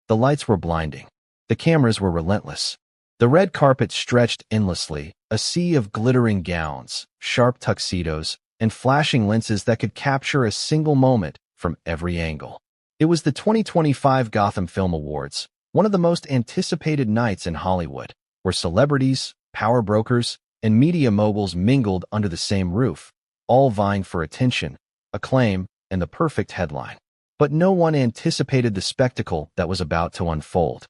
The lights were blinding. The cameras were relentless. The red carpet stretched endlessly, a sea of glittering gowns, sharp tuxedos, and flashing lenses that could capture a single moment from every angle. It was the 2025 Gotham Film Awards, one of the most anticipated nights in Hollywood, where celebrities, power brokers, and media moguls mingled under the same roof, all vying for attention, acclaim, and the perfect headline. But no one anticipated the spectacle that was about to unfold.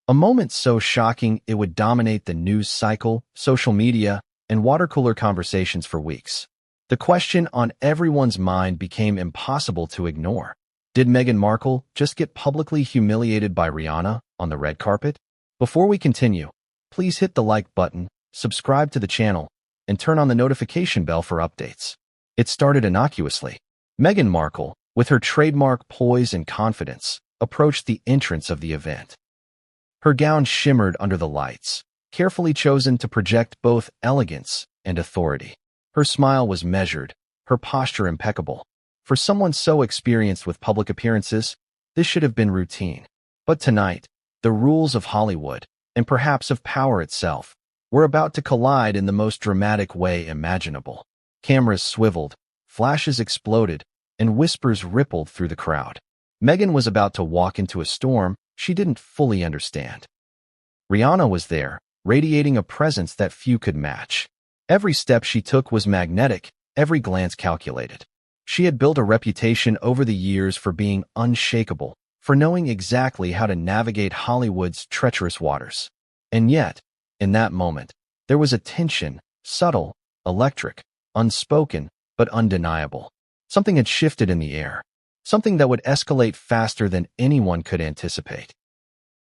A moment so shocking it would dominate the news cycle, social media, and water cooler conversations for weeks. The question on everyone's mind became impossible to ignore. Did Meghan Markle just get publicly humiliated by Rihanna on the red carpet? Before we continue, please hit the like button, subscribe to the channel, and turn on the notification bell for updates. It started innocuously. Meghan Markle, with her trademark poise and confidence, approached the entrance of the event. Her gown shimmered under the lights, carefully chosen to project both elegance and authority. Her smile was measured, her posture impeccable. For someone so experienced with public appearances, this should have been routine. But tonight, the rules of Hollywood, and perhaps of power itself, were about to collide in the most dramatic way imaginable. Cameras swiveled, flashes exploded, and whispers rippled through the crowd. Meghan was about to walk into a storm she didn't fully understand. Rihanna was there, radiating a presence that few could match. Every step she took was magnetic, every glance calculated. She had built a reputation over the years for being unshakable, for knowing exactly how to navigate Hollywood's treacherous waters. And yet, in that moment, there was a tension, subtle, electric, unspoken, but undeniable. Something had shifted in the air, something that would escalate faster than anyone could anticipate.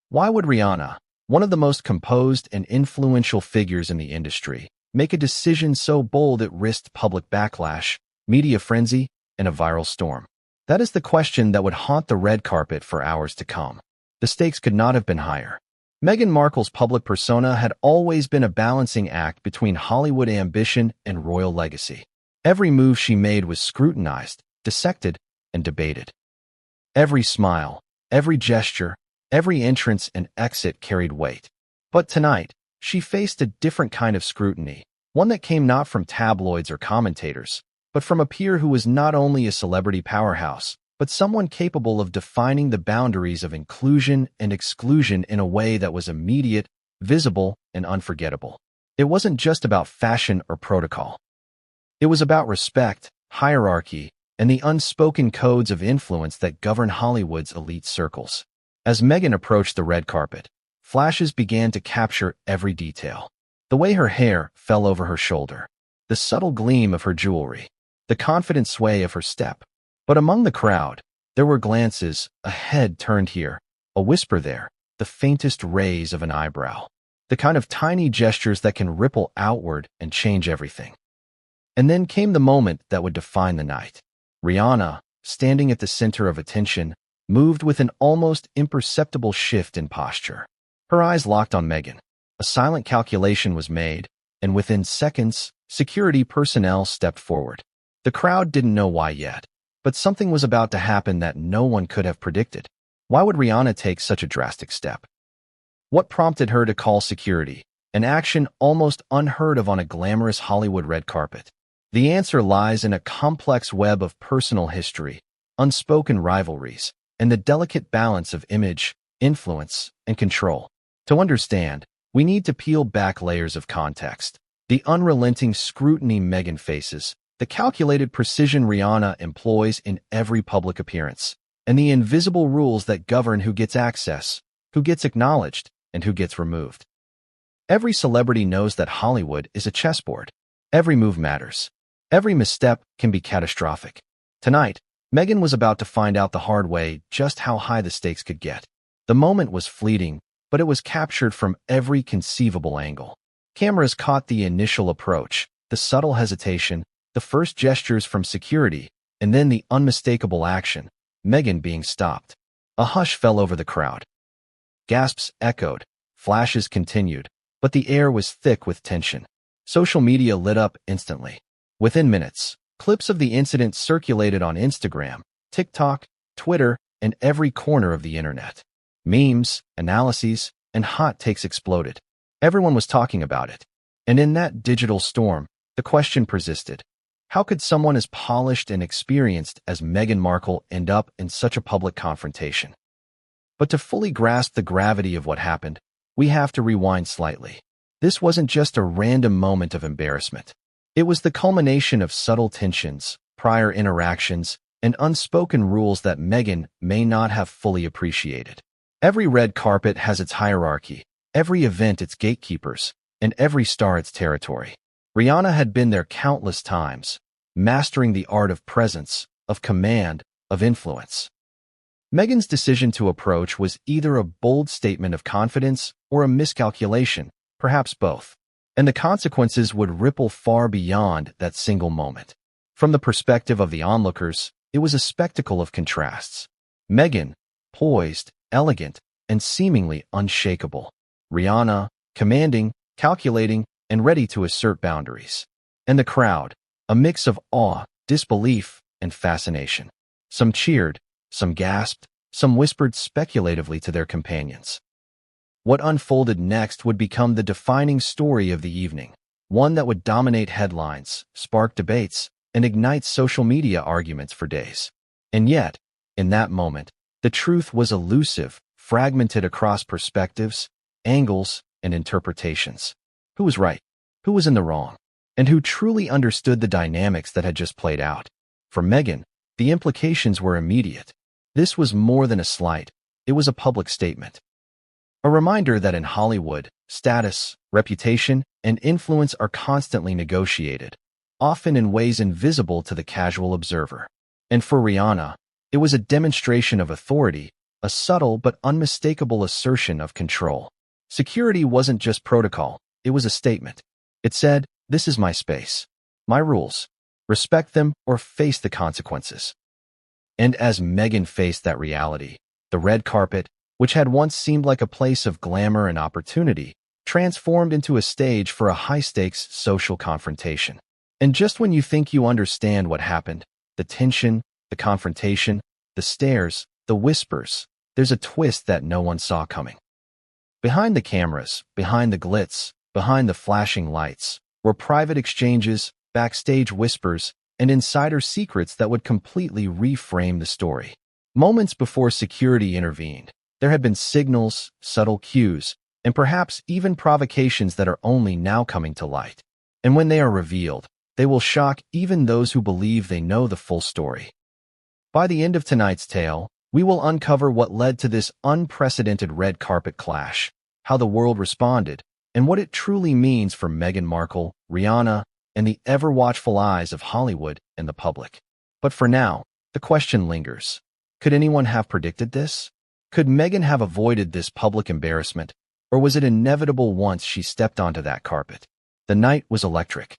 Why would Rihanna, one of the most composed and influential figures in the industry, make a decision so bold it risked public backlash, media frenzy, and a viral storm? That is the question that would haunt the red carpet for hours to come. The stakes could not have been higher. Meghan Markle's public persona had always been a balancing act between Hollywood ambition and royal legacy. Every move she made was scrutinized, dissected, and debated. Every smile, every gesture, every entrance and exit carried weight. But tonight, she faced a different kind of scrutiny, one that came not from tabloids or commentators, but from a peer who was not only a celebrity powerhouse, but someone capable of defining the boundaries of inclusion and exclusion in a way that was immediate, visible, and unforgettable. It wasn't just about fashion or protocol. It was about respect, hierarchy, and the unspoken codes of influence that govern Hollywood's elite circles. As Meghan approached the red carpet, flashes began to capture every detail. The way her hair fell over her shoulder, the subtle gleam of her jewelry, the confident sway of her step. But among the crowd, there were glances, a head turned here, a whisper there, the faintest raise of an eyebrow, the kind of tiny gestures that can ripple outward and change everything. And then came the moment that would define the night. Rihanna, standing at the center of attention, moved with an almost imperceptible shift in posture. Her eyes locked on Meghan. A silent calculation was made, and within seconds, security personnel stepped forward. The crowd didn't know why yet, but something was about to happen that no one could have predicted. Why would Rihanna take such a drastic step? What prompted her to call security, an action almost unheard of on a glamorous Hollywood red carpet? The answer lies in a complex web of personal history, unspoken rivalries, and the delicate balance of image, influence, and control. To understand, we need to peel back layers of context. The unrelenting scrutiny Meghan faces, the calculated precision Rihanna employs in every public appearance, and the invisible rules that govern who gets access, who gets acknowledged, and who gets removed. Every celebrity knows that Hollywood is a chessboard. Every move matters. Every misstep can be catastrophic. Tonight, Meghan was about to find out the hard way just how high the stakes could get. The moment was fleeting, but it was captured from every conceivable angle. Cameras caught the initial approach, the subtle hesitation, the first gestures from security, and then the unmistakable action, Meghan being stopped. A hush fell over the crowd. Gasps echoed, flashes continued, but the air was thick with tension. Social media lit up instantly. Within minutes, clips of the incident circulated on Instagram, TikTok, Twitter, and every corner of the internet. Memes, analyses, and hot takes exploded. Everyone was talking about it. And in that digital storm, the question persisted. How could someone as polished and experienced as Meghan Markle end up in such a public confrontation? But to fully grasp the gravity of what happened, we have to rewind slightly. This wasn't just a random moment of embarrassment. It was the culmination of subtle tensions, prior interactions, and unspoken rules that Meghan may not have fully appreciated. Every red carpet has its hierarchy, every event its gatekeepers, and every star its territory. Rihanna had been there countless times, mastering the art of presence, of command, of influence. Meghan's decision to approach was either a bold statement of confidence or a miscalculation, perhaps both. And the consequences would ripple far beyond that single moment. From the perspective of the onlookers, it was a spectacle of contrasts. Meghan, poised, elegant, and seemingly unshakable. Rihanna, commanding, calculating, and ready to assert boundaries. And the crowd, a mix of awe, disbelief, and fascination. Some cheered, some gasped, some whispered speculatively to their companions. What unfolded next would become the defining story of the evening, one that would dominate headlines, spark debates, and ignite social media arguments for days. And yet, in that moment, the truth was elusive, fragmented across perspectives, angles, and interpretations. Who was right? Who was in the wrong? And who truly understood the dynamics that had just played out? For Meghan, the implications were immediate. This was more than a slight. It was a public statement. A reminder that in Hollywood, status, reputation, and influence are constantly negotiated, often in ways invisible to the casual observer. And for Rihanna, it was a demonstration of authority, a subtle but unmistakable assertion of control. Security wasn't just protocol, it was a statement. It said, "This is my space, my rules. Respect them or face the consequences." And as Meghan faced that reality, the red carpet, which had once seemed like a place of glamour and opportunity, transformed into a stage for a high-stakes social confrontation. And just when you think you understand what happened, the tension, the confrontation, the stares, the whispers, there's a twist that no one saw coming. Behind the cameras, behind the glitz, behind the flashing lights, were private exchanges, backstage whispers, and insider secrets that would completely reframe the story. Moments before security intervened, there had been signals, subtle cues, and perhaps even provocations that are only now coming to light. And when they are revealed, they will shock even those who believe they know the full story. By the end of tonight's tale, we will uncover what led to this unprecedented red carpet clash, how the world responded, and what it truly means for Meghan Markle, Rihanna, and the ever-watchful eyes of Hollywood and the public. But for now, the question lingers. Could anyone have predicted this? Could Meghan have avoided this public embarrassment, or was it inevitable once she stepped onto that carpet? The night was electric.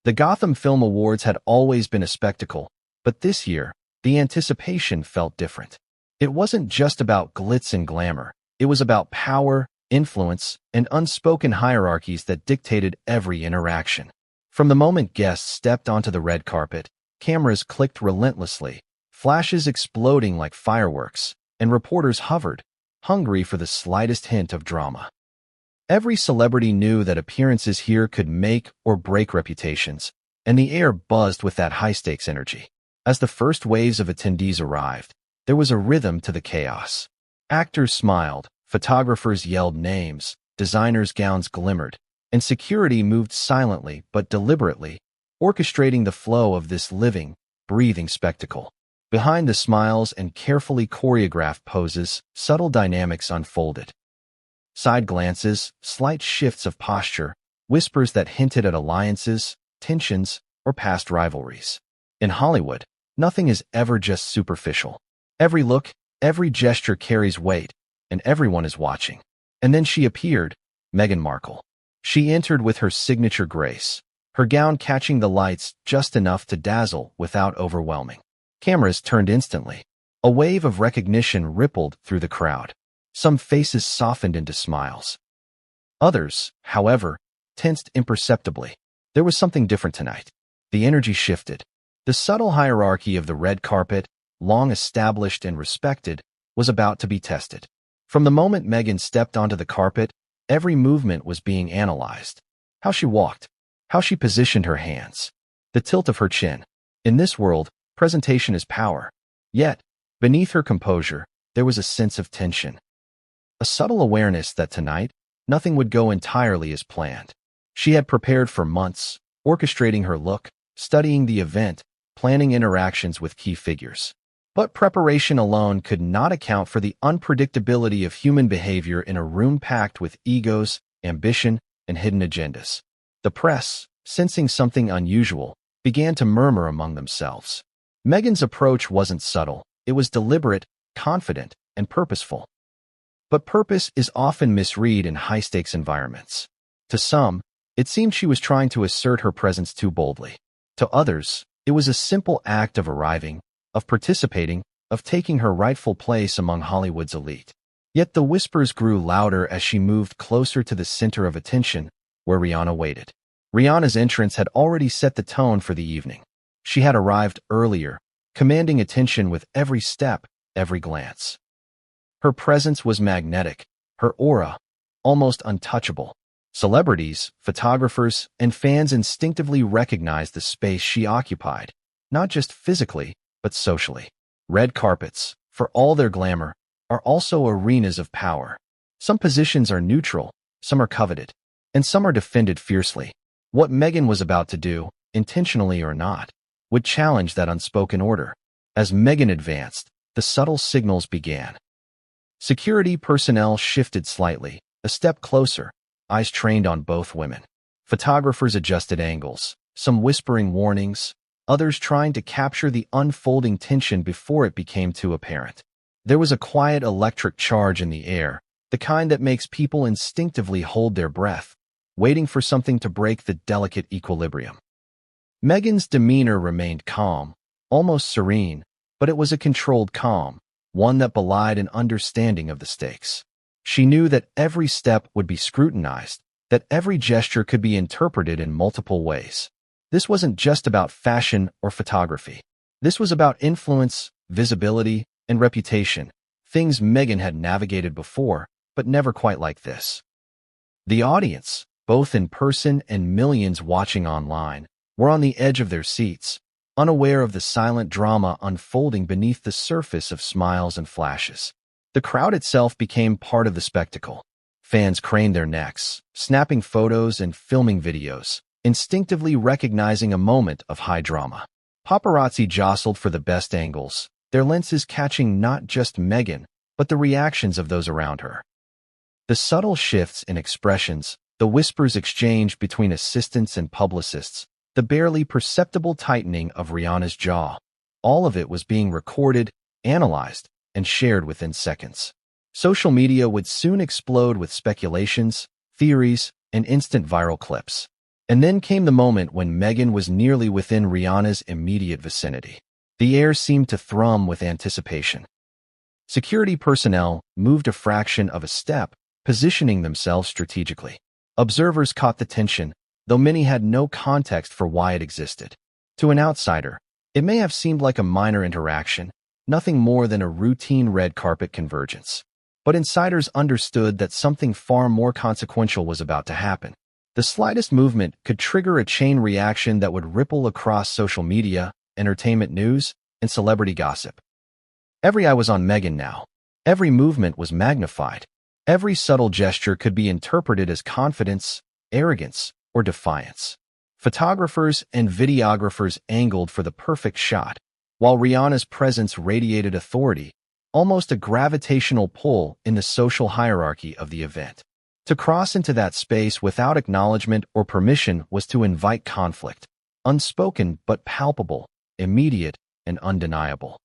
The Gotham Film Awards had always been a spectacle, but this year, the anticipation felt different. It wasn't just about glitz and glamour. It was about power, influence, and unspoken hierarchies that dictated every interaction. From the moment guests stepped onto the red carpet, cameras clicked relentlessly, flashes exploding like fireworks, and reporters hovered, hungry for the slightest hint of drama. Every celebrity knew that appearances here could make or break reputations, and the air buzzed with that high-stakes energy. As the first waves of attendees arrived, there was a rhythm to the chaos. Actors smiled, photographers yelled names, designers' gowns glimmered, and security moved silently but deliberately, orchestrating the flow of this living, breathing spectacle. Behind the smiles and carefully choreographed poses, subtle dynamics unfolded. Side glances, slight shifts of posture, whispers that hinted at alliances, tensions, or past rivalries. In Hollywood, nothing is ever just superficial. Every look, every gesture carries weight, and everyone is watching. And then she appeared, Meghan Markle. She entered with her signature grace, her gown catching the lights just enough to dazzle without overwhelming. Cameras turned instantly. A wave of recognition rippled through the crowd. Some faces softened into smiles. Others, however, tensed imperceptibly. There was something different tonight. The energy shifted. The subtle hierarchy of the red carpet, long established and respected, was about to be tested. From the moment Meghan stepped onto the carpet, every movement was being analyzed. How she walked, how she positioned her hands, the tilt of her chin. In this world, presentation is power. Yet, beneath her composure, there was a sense of tension. A subtle awareness that tonight, nothing would go entirely as planned. She had prepared for months, orchestrating her look, studying the event, planning interactions with key figures. But preparation alone could not account for the unpredictability of human behavior in a room packed with egos, ambition, and hidden agendas. The press, sensing something unusual, began to murmur among themselves. Meghan's approach wasn't subtle. It was deliberate, confident, and purposeful. But purpose is often misread in high-stakes environments. To some, it seemed she was trying to assert her presence too boldly. To others, it was a simple act of arriving, of participating, of taking her rightful place among Hollywood's elite. Yet the whispers grew louder as she moved closer to the center of attention, where Rihanna waited. Rihanna's entrance had already set the tone for the evening. She had arrived earlier, commanding attention with every step, every glance. Her presence was magnetic, her aura almost untouchable. Celebrities, photographers, and fans instinctively recognized the space she occupied, not just physically, but socially. Red carpets, for all their glamour, are also arenas of power. Some positions are neutral, some are coveted, and some are defended fiercely. What Meghan was about to do, intentionally or not, would challenge that unspoken order. As Meghan advanced, the subtle signals began. Security personnel shifted slightly, a step closer, eyes trained on both women. Photographers adjusted angles, some whispering warnings, others trying to capture the unfolding tension before it became too apparent. There was a quiet electric charge in the air, the kind that makes people instinctively hold their breath, waiting for something to break the delicate equilibrium. Meghan's demeanor remained calm, almost serene, but it was a controlled calm, one that belied an understanding of the stakes. She knew that every step would be scrutinized, that every gesture could be interpreted in multiple ways. This wasn't just about fashion or photography. This was about influence, visibility, and reputation, things Meghan had navigated before, but never quite like this. The audience, both in person and millions watching online, were on the edge of their seats, unaware of the silent drama unfolding beneath the surface of smiles and flashes. The crowd itself became part of the spectacle. Fans craned their necks, snapping photos and filming videos, instinctively recognizing a moment of high drama. Paparazzi jostled for the best angles, their lenses catching not just Meghan, but the reactions of those around her. The subtle shifts in expressions, the whispers exchanged between assistants and publicists, the barely perceptible tightening of Rihanna's jaw, all of it was being recorded, analyzed, and shared within seconds. Social media would soon explode with speculations, theories, and instant viral clips. And then came the moment when Meghan was nearly within Rihanna's immediate vicinity. The air seemed to thrum with anticipation. Security personnel moved a fraction of a step, positioning themselves strategically. Observers caught the tension, though many had no context for why it existed. To an outsider, it may have seemed like a minor interaction, nothing more than a routine red carpet convergence. But insiders understood that something far more consequential was about to happen. The slightest movement could trigger a chain reaction that would ripple across social media, entertainment news, and celebrity gossip. Every eye was on Meghan now. Every movement was magnified. Every subtle gesture could be interpreted as confidence, arrogance, or defiance. Photographers and videographers angled for the perfect shot, while Rihanna's presence radiated authority, almost a gravitational pull in the social hierarchy of the event. To cross into that space without acknowledgement or permission was to invite conflict, unspoken but palpable, immediate and undeniable.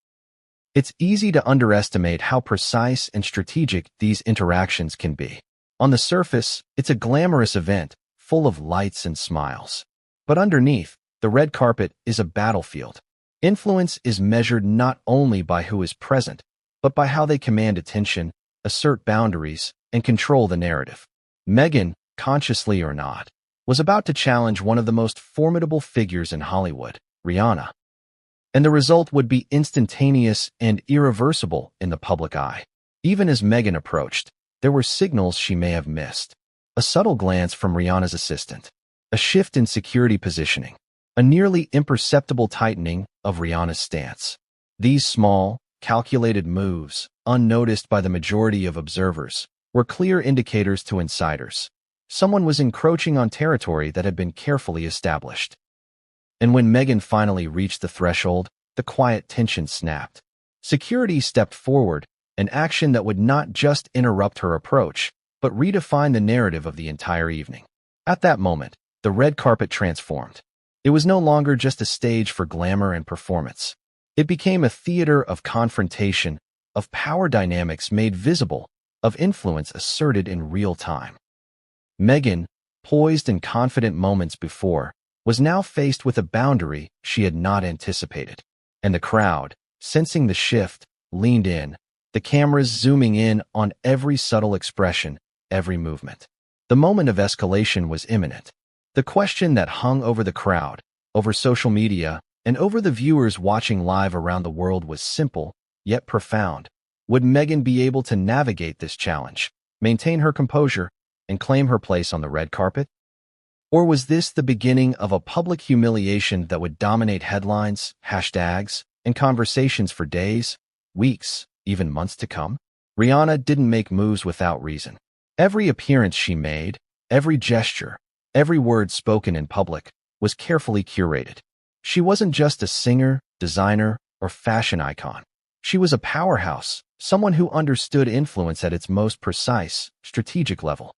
It's easy to underestimate how precise and strategic these interactions can be. On the surface, it's a glamorous event, full of lights and smiles. But underneath, the red carpet is a battlefield. Influence is measured not only by who is present, but by how they command attention, assert boundaries, and control the narrative. Meghan, consciously or not, was about to challenge one of the most formidable figures in Hollywood, Rihanna. And the result would be instantaneous and irreversible in the public eye. Even as Meghan approached, there were signals she may have missed. A subtle glance from Rihanna's assistant, a shift in security positioning, a nearly imperceptible tightening of Rihanna's stance. These small, calculated moves, unnoticed by the majority of observers, were clear indicators to insiders. Someone was encroaching on territory that had been carefully established. And when Meghan finally reached the threshold, the quiet tension snapped. Security stepped forward, an action that would not just interrupt her approach, but redefine the narrative of the entire evening. At that moment, the red carpet transformed. It was no longer just a stage for glamour and performance. It became a theater of confrontation, of power dynamics made visible, of influence asserted in real time. Meghan, poised and confident moments before, was now faced with a boundary she had not anticipated. And the crowd, sensing the shift, leaned in, the cameras zooming in on every subtle expression, every movement. The moment of escalation was imminent. The question that hung over the crowd, over social media, and over the viewers watching live around the world was simple, yet profound. Would Meghan be able to navigate this challenge, maintain her composure, and claim her place on the red carpet? Or was this the beginning of a public humiliation that would dominate headlines, hashtags, and conversations for days, weeks, even months to come? Rihanna didn't make moves without reason. Every appearance she made, every gesture, every word spoken in public, was carefully curated. She wasn't just a singer, designer, or fashion icon. She was a powerhouse, someone who understood influence at its most precise, strategic level.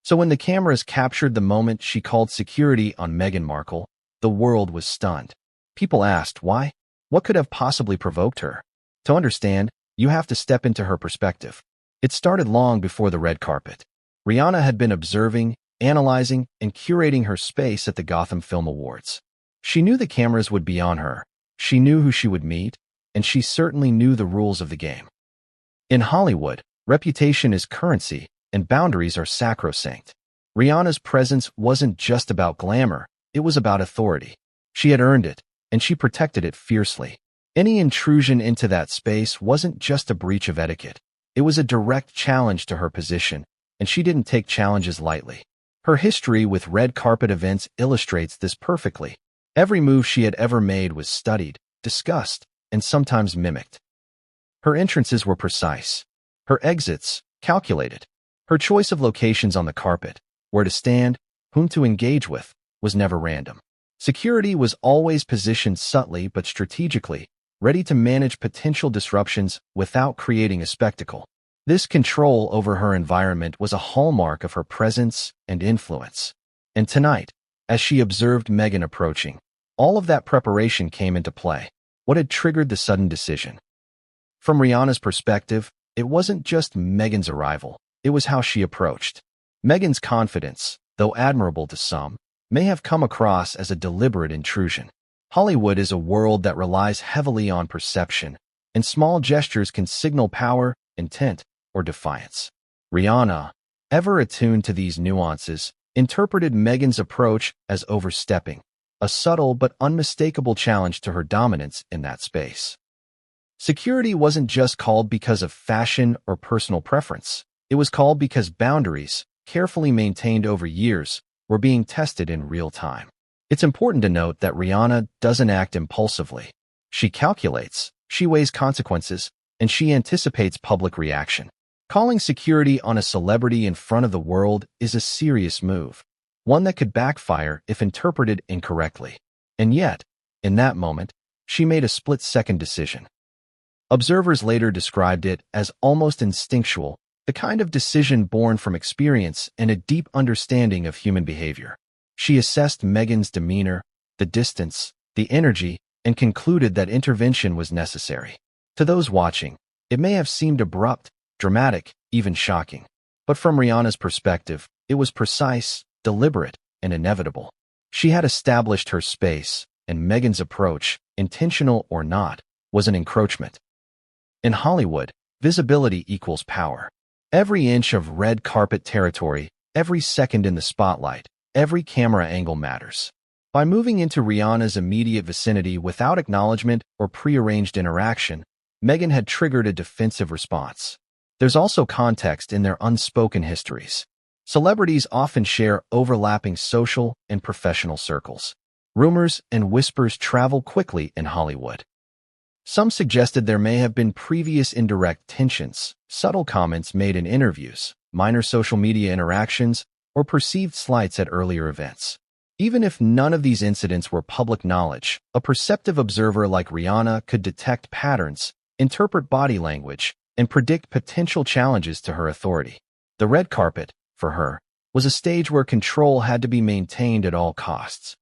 So when the cameras captured the moment she called security on Meghan Markle, the world was stunned. People asked why? What could have possibly provoked her? To understand, you have to step into her perspective. It started long before the red carpet. Rihanna had been observing, analyzing, and curating her space at the Gotham Film Awards. She knew the cameras would be on her, she knew who she would meet, and she certainly knew the rules of the game. In Hollywood, reputation is currency, and boundaries are sacrosanct. Rihanna's presence wasn't just about glamour, it was about authority. She had earned it, and she protected it fiercely. Any intrusion into that space wasn't just a breach of etiquette. It was a direct challenge to her position, and she didn't take challenges lightly. Her history with red carpet events illustrates this perfectly. Every move she had ever made was studied, discussed, and sometimes mimicked. Her entrances were precise. Her exits, calculated. Her choice of locations on the carpet, where to stand, whom to engage with, was never random. Security was always positioned subtly but strategically, ready to manage potential disruptions without creating a spectacle. This control over her environment was a hallmark of her presence and influence. And tonight, as she observed Meghan approaching, all of that preparation came into play. What had triggered the sudden decision? From Rihanna's perspective, it wasn't just Meghan's arrival, it was how she approached. Meghan's confidence, though admirable to some, may have come across as a deliberate intrusion. Hollywood is a world that relies heavily on perception, and small gestures can signal power, intent, or defiance. Rihanna, ever attuned to these nuances, interpreted Meghan's approach as overstepping, a subtle but unmistakable challenge to her dominance in that space. Security wasn't just called because of fashion or personal preference. It was called because boundaries, carefully maintained over years, were being tested in real time. It's important to note that Rihanna doesn't act impulsively. She calculates, she weighs consequences, and she anticipates public reaction. Calling security on a celebrity in front of the world is a serious move, one that could backfire if interpreted incorrectly. And yet, in that moment, she made a split-second decision. Observers later described it as almost instinctual, the kind of decision born from experience and a deep understanding of human behavior. She assessed Meghan's demeanor, the distance, the energy, and concluded that intervention was necessary. To those watching, it may have seemed abrupt, dramatic, even shocking. But from Rihanna's perspective, it was precise, deliberate, and inevitable. She had established her space, and Meghan's approach, intentional or not, was an encroachment. In Hollywood, visibility equals power. Every inch of red carpet territory, every second in the spotlight, every camera angle matters. By moving into Rihanna's immediate vicinity without acknowledgement or prearranged interaction, Meghan had triggered a defensive response. There's also context in their unspoken histories. Celebrities often share overlapping social and professional circles. Rumors and whispers travel quickly in Hollywood. Some suggested there may have been previous indirect tensions, subtle comments made in interviews, minor social media interactions, or perceived slights at earlier events. Even if none of these incidents were public knowledge, a perceptive observer like Rihanna could detect patterns, interpret body language, and predict potential challenges to her authority. The red carpet, for her, was a stage where control had to be maintained at all costs.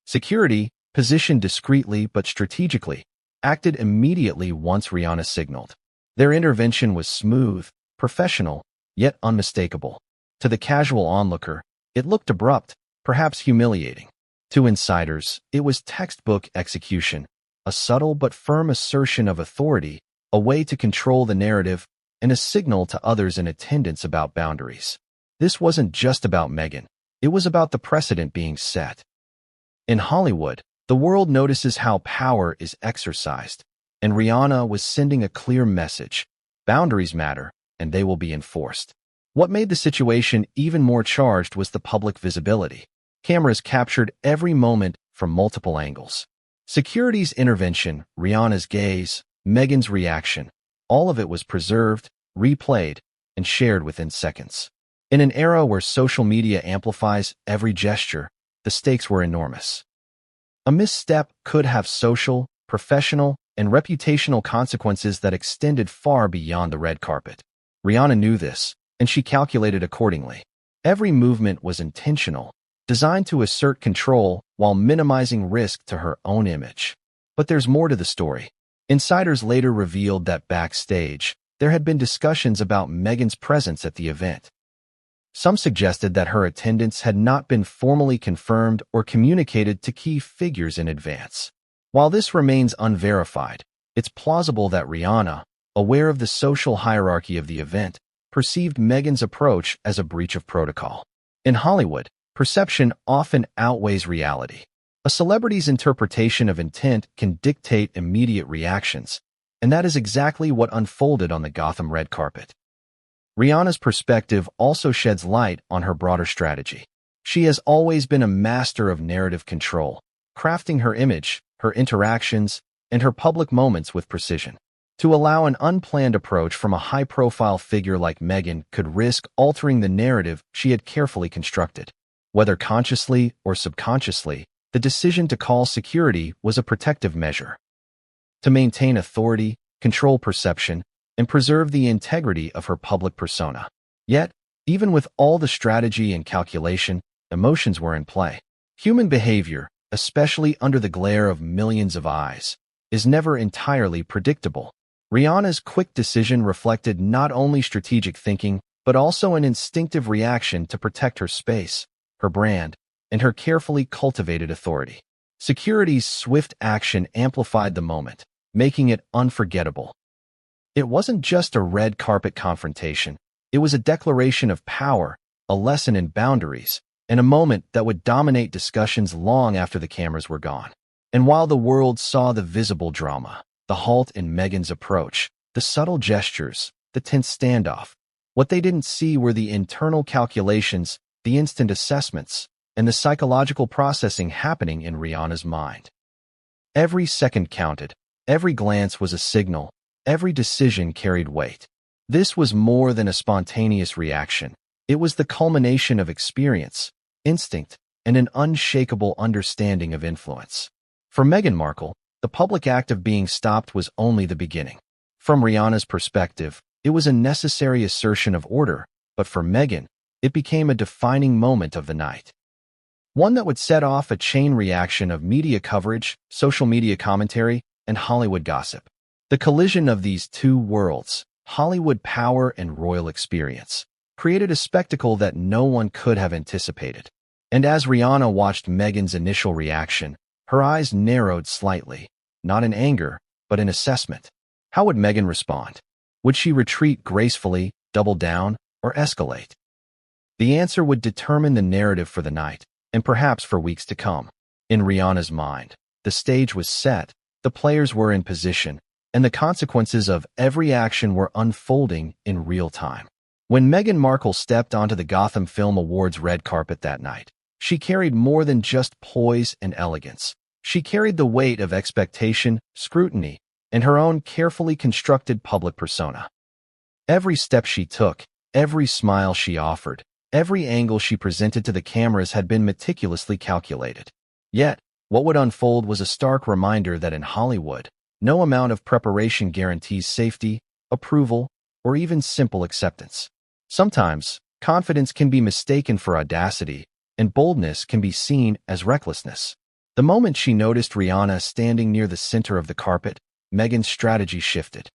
Security, positioned discreetly but strategically, acted immediately once Rihanna signaled. Their intervention was smooth, professional, yet unmistakable. To the casual onlooker, it looked abrupt, perhaps humiliating. To insiders, it was textbook execution, a subtle but firm assertion of authority, a way to control the narrative, and a signal to others in attendance about boundaries. This wasn't just about Meghan. It was about the precedent being set. In Hollywood, the world notices how power is exercised, and Rihanna was sending a clear message. Boundaries matter, and they will be enforced. What made the situation even more charged was the public visibility. Cameras captured every moment from multiple angles. Security's intervention, Rihanna's gaze, Meghan's reaction, all of it was preserved, replayed, and shared within seconds. In an era where social media amplifies every gesture, the stakes were enormous. A misstep could have social, professional, and reputational consequences that extended far beyond the red carpet. Rihanna knew this, and she calculated accordingly. Every movement was intentional, designed to assert control while minimizing risk to her own image. But there's more to the story. Insiders later revealed that backstage, there had been discussions about Meghan's presence at the event. Some suggested that her attendance had not been formally confirmed or communicated to key figures in advance. While this remains unverified, it's plausible that Rihanna, aware of the social hierarchy of the event, perceived Meghan's approach as a breach of protocol. In Hollywood, perception often outweighs reality. A celebrity's interpretation of intent can dictate immediate reactions, and that is exactly what unfolded on the Gotham red carpet. Rihanna's perspective also sheds light on her broader strategy. She has always been a master of narrative control, crafting her image, her interactions, and her public moments with precision. To allow an unplanned approach from a high-profile figure like Meghan could risk altering the narrative she had carefully constructed. Whether consciously or subconsciously, the decision to call security was a protective measure. To maintain authority, control perception, and preserve the integrity of her public persona. Yet, even with all the strategy and calculation, emotions were in play. Human behavior, especially under the glare of millions of eyes, is never entirely predictable. Rihanna's quick decision reflected not only strategic thinking, but also an instinctive reaction to protect her space, her brand, and her carefully cultivated authority. Security's swift action amplified the moment, making it unforgettable. It wasn't just a red carpet confrontation. It was a declaration of power, a lesson in boundaries, and a moment that would dominate discussions long after the cameras were gone. And while the world saw the visible drama, the halt in Meghan's approach, the subtle gestures, the tense standoff, what they didn't see were the internal calculations, the instant assessments, and the psychological processing happening in Rihanna's mind. Every second counted, every glance was a signal, every decision carried weight. This was more than a spontaneous reaction. It was the culmination of experience, instinct, and an unshakable understanding of influence. For Meghan Markle, the public act of being stopped was only the beginning. From Rihanna's perspective, it was a necessary assertion of order, but for Meghan, it became a defining moment of the night. One that would set off a chain reaction of media coverage, social media commentary, and Hollywood gossip. The collision of these two worlds, Hollywood power and royal experience, created a spectacle that no one could have anticipated. And as Rihanna watched Meghan's initial reaction, her eyes narrowed slightly, not in anger, but in assessment. How would Meghan respond? Would she retreat gracefully, double down, or escalate? The answer would determine the narrative for the night, and perhaps for weeks to come. In Rihanna's mind, the stage was set, the players were in position, and the consequences of every action were unfolding in real time. When Meghan Markle stepped onto the Gotham Film Awards red carpet that night, she carried more than just poise and elegance. She carried the weight of expectation, scrutiny, and her own carefully constructed public persona. Every step she took, every smile she offered, every angle she presented to the cameras had been meticulously calculated. Yet, what would unfold was a stark reminder that in Hollywood, no amount of preparation guarantees safety, approval, or even simple acceptance. Sometimes, confidence can be mistaken for audacity, and boldness can be seen as recklessness. The moment she noticed Rihanna standing near the center of the carpet, Meghan's strategy shifted.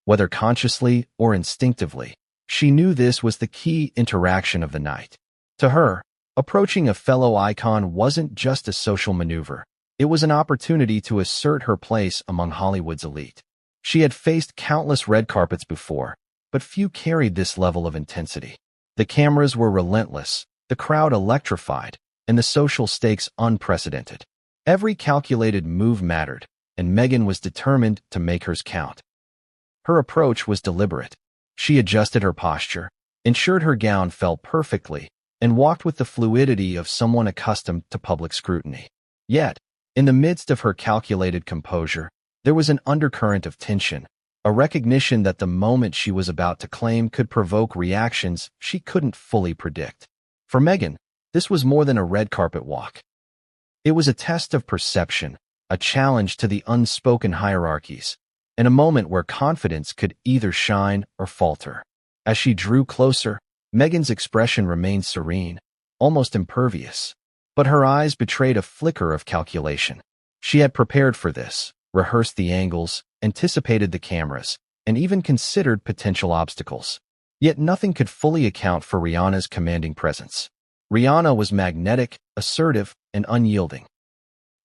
Whether consciously or instinctively, she knew this was the key interaction of the night. To her, approaching a fellow icon wasn't just a social maneuver. It was an opportunity to assert her place among Hollywood's elite. She had faced countless red carpets before, but few carried this level of intensity. The cameras were relentless, the crowd electrified, and the social stakes unprecedented. Every calculated move mattered, and Meghan was determined to make hers count. Her approach was deliberate. She adjusted her posture, ensured her gown fell perfectly, and walked with the fluidity of someone accustomed to public scrutiny. Yet, in the midst of her calculated composure, there was an undercurrent of tension, a recognition that the moment she was about to claim could provoke reactions she couldn't fully predict. For Meghan, this was more than a red carpet walk. It was a test of perception, a challenge to the unspoken hierarchies, and a moment where confidence could either shine or falter. As she drew closer, Meghan's expression remained serene, almost impervious, but her eyes betrayed a flicker of calculation. She had prepared for this, rehearsed the angles, anticipated the cameras, and even considered potential obstacles. Yet nothing could fully account for Rihanna's commanding presence. Rihanna was magnetic, assertive, and unyielding.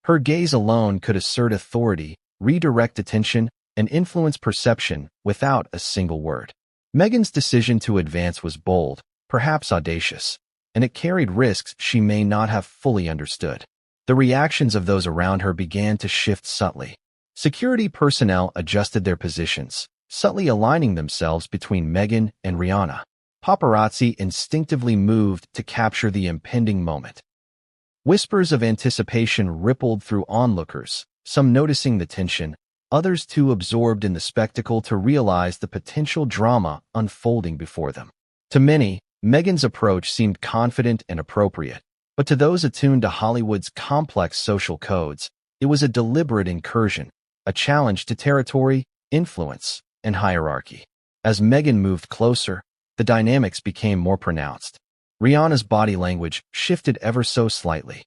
Her gaze alone could assert authority, redirect attention, and influence perception without a single word. Meghan's decision to advance was bold, perhaps audacious, and it carried risks she may not have fully understood. The reactions of those around her began to shift subtly. Security personnel adjusted their positions, subtly aligning themselves between Meghan and Rihanna. Paparazzi instinctively moved to capture the impending moment. Whispers of anticipation rippled through onlookers, some noticing the tension, others too absorbed in the spectacle to realize the potential drama unfolding before them. To many, Meghan's approach seemed confident and appropriate, but to those attuned to Hollywood's complex social codes, it was a deliberate incursion, a challenge to territory, influence, and hierarchy. As Meghan moved closer, the dynamics became more pronounced. Rihanna's body language shifted ever so slightly.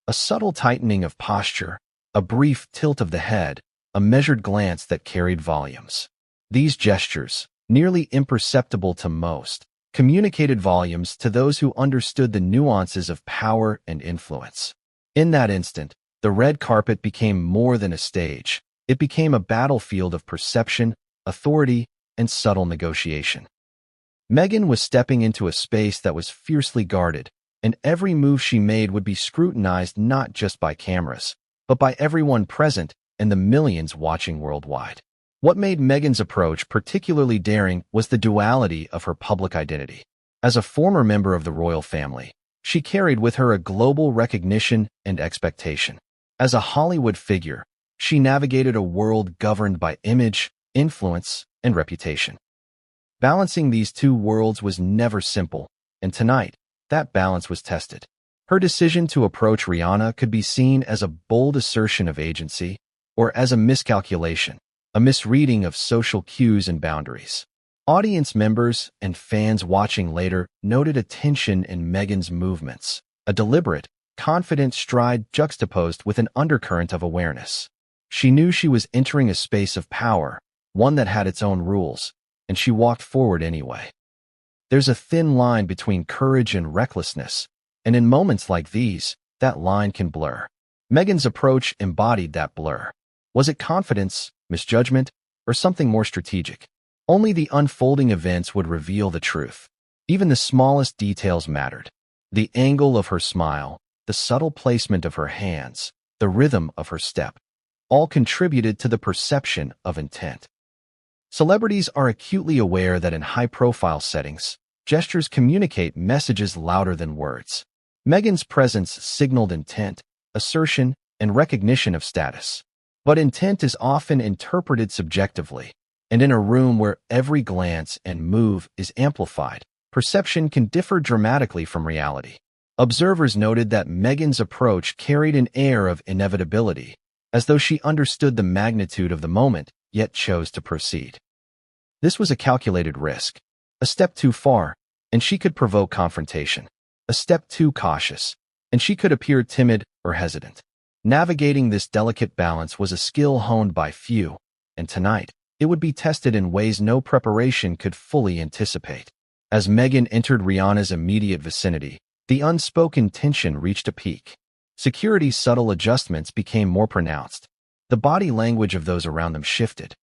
A subtle tightening of posture, a brief tilt of the head, a measured glance that carried volumes. These gestures, nearly imperceptible to most, communicated volumes to those who understood the nuances of power and influence. In that instant, the red carpet became more than a stage. It became a battlefield of perception, authority, and subtle negotiation. Meghan was stepping into a space that was fiercely guarded, and every move she made would be scrutinized not just by cameras, but by everyone present and the millions watching worldwide. What made Meghan's approach particularly daring was the duality of her public identity. As a former member of the royal family, she carried with her a global recognition and expectation. As a Hollywood figure, she navigated a world governed by image, influence, and reputation. Balancing these two worlds was never simple, and tonight, that balance was tested. Her decision to approach Rihanna could be seen as a bold assertion of agency, or as a miscalculation, a misreading of social cues and boundaries. Audience members and fans watching later noted a tension in Meghan's movements, a deliberate, confident stride juxtaposed with an undercurrent of awareness. She knew she was entering a space of power, one that had its own rules, and she walked forward anyway. There's a thin line between courage and recklessness, and in moments like these, that line can blur. Meghan's approach embodied that blur. Was it confidence, misjudgment, or something more strategic? Only the unfolding events would reveal the truth. Even the smallest details mattered. The angle of her smile, the subtle placement of her hands, the rhythm of her step. all contributed to the perception of intent. Celebrities are acutely aware that in high-profile settings, gestures communicate messages louder than words. Meghan's presence signaled intent, assertion, and recognition of status. But intent is often interpreted subjectively, and in a room where every glance and move is amplified, perception can differ dramatically from reality. Observers noted that Meghan's approach carried an air of inevitability, as though she understood the magnitude of the moment, yet chose to proceed. This was a calculated risk. A step too far, and she could provoke confrontation. A step too cautious, and she could appear timid or hesitant. Navigating this delicate balance was a skill honed by few, and tonight, it would be tested in ways no preparation could fully anticipate. As Meghan entered Rihanna's immediate vicinity, the unspoken tension reached a peak. Security's subtle adjustments became more pronounced. The body language of those around them shifted.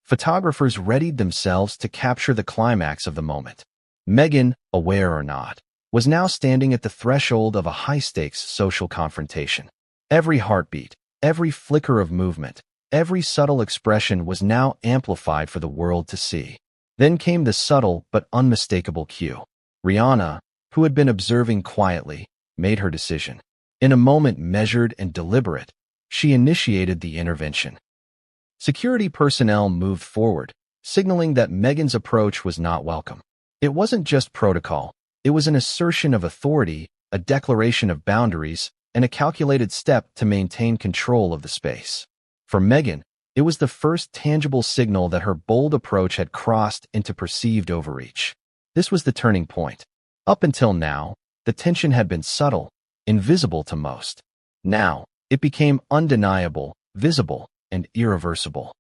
Photographers readied themselves to capture the climax of the moment. Meghan, aware or not, was now standing at the threshold of a high-stakes social confrontation. Every heartbeat, every flicker of movement, every subtle expression was now amplified for the world to see. Then came the subtle but unmistakable cue. Rihanna, who had been observing quietly, made her decision. In a moment measured and deliberate, she initiated the intervention. Security personnel moved forward, signaling that Meghan's approach was not welcome. It wasn't just protocol, it was an assertion of authority, a declaration of boundaries, and a calculated step to maintain control of the space. For Meghan, it was the first tangible signal that her bold approach had crossed into perceived overreach. This was the turning point. Up until now, the tension had been subtle, invisible to most. Now, it became undeniable, visible, and irreversible.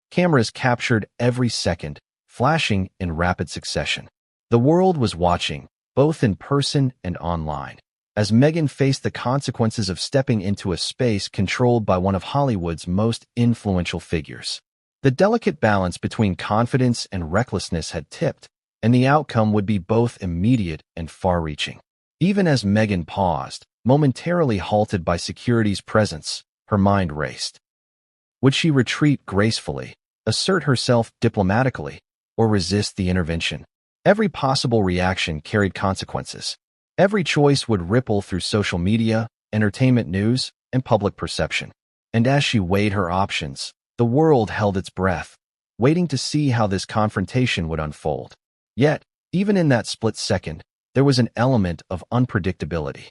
Cameras captured every second, flashing in rapid succession. The world was watching, both in person and online, as Meghan faced the consequences of stepping into a space controlled by one of Hollywood's most influential figures. The delicate balance between confidence and recklessness had tipped, and the outcome would be both immediate and far-reaching. Even as Meghan paused, momentarily halted by security's presence, her mind raced. Would she retreat gracefully, assert herself diplomatically, or resist the intervention? Every possible reaction carried consequences. Every choice would ripple through social media, entertainment news, and public perception. And as she weighed her options, the world held its breath, waiting to see how this confrontation would unfold. Yet, even in that split second, there was an element of unpredictability.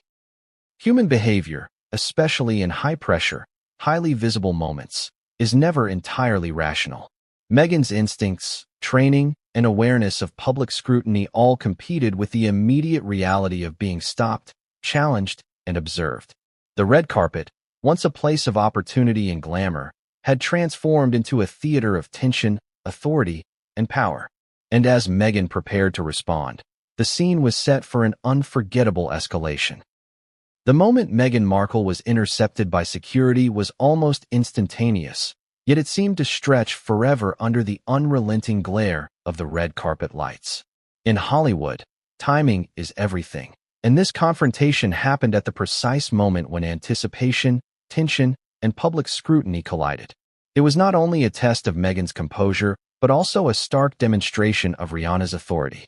Human behavior, especially in high-pressure, highly visible moments, is never entirely rational. Meghan's instincts, training, and awareness of public scrutiny all competed with the immediate reality of being stopped, challenged, and observed. The red carpet, once a place of opportunity and glamour, had transformed into a theater of tension, authority, and power. And as Meghan prepared to respond, the scene was set for an unforgettable escalation. The moment Meghan Markle was intercepted by security was almost instantaneous, yet it seemed to stretch forever under the unrelenting glare of the red carpet lights. In Hollywood, timing is everything, and this confrontation happened at the precise moment when anticipation, tension, and public scrutiny collided. It was not only a test of Meghan's composure, but also a stark demonstration of Rihanna's authority.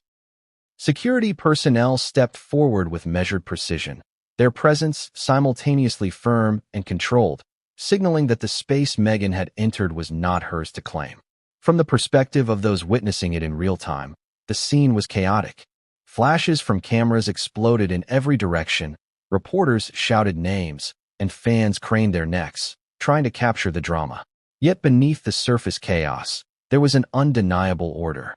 Security personnel stepped forward with measured precision, their presence simultaneously firm and controlled, signaling that the space Meghan had entered was not hers to claim. From the perspective of those witnessing it in real time, the scene was chaotic. Flashes from cameras exploded in every direction, reporters shouted names, and fans craned their necks, trying to capture the drama. Yet beneath the surface chaos, there was an undeniable order.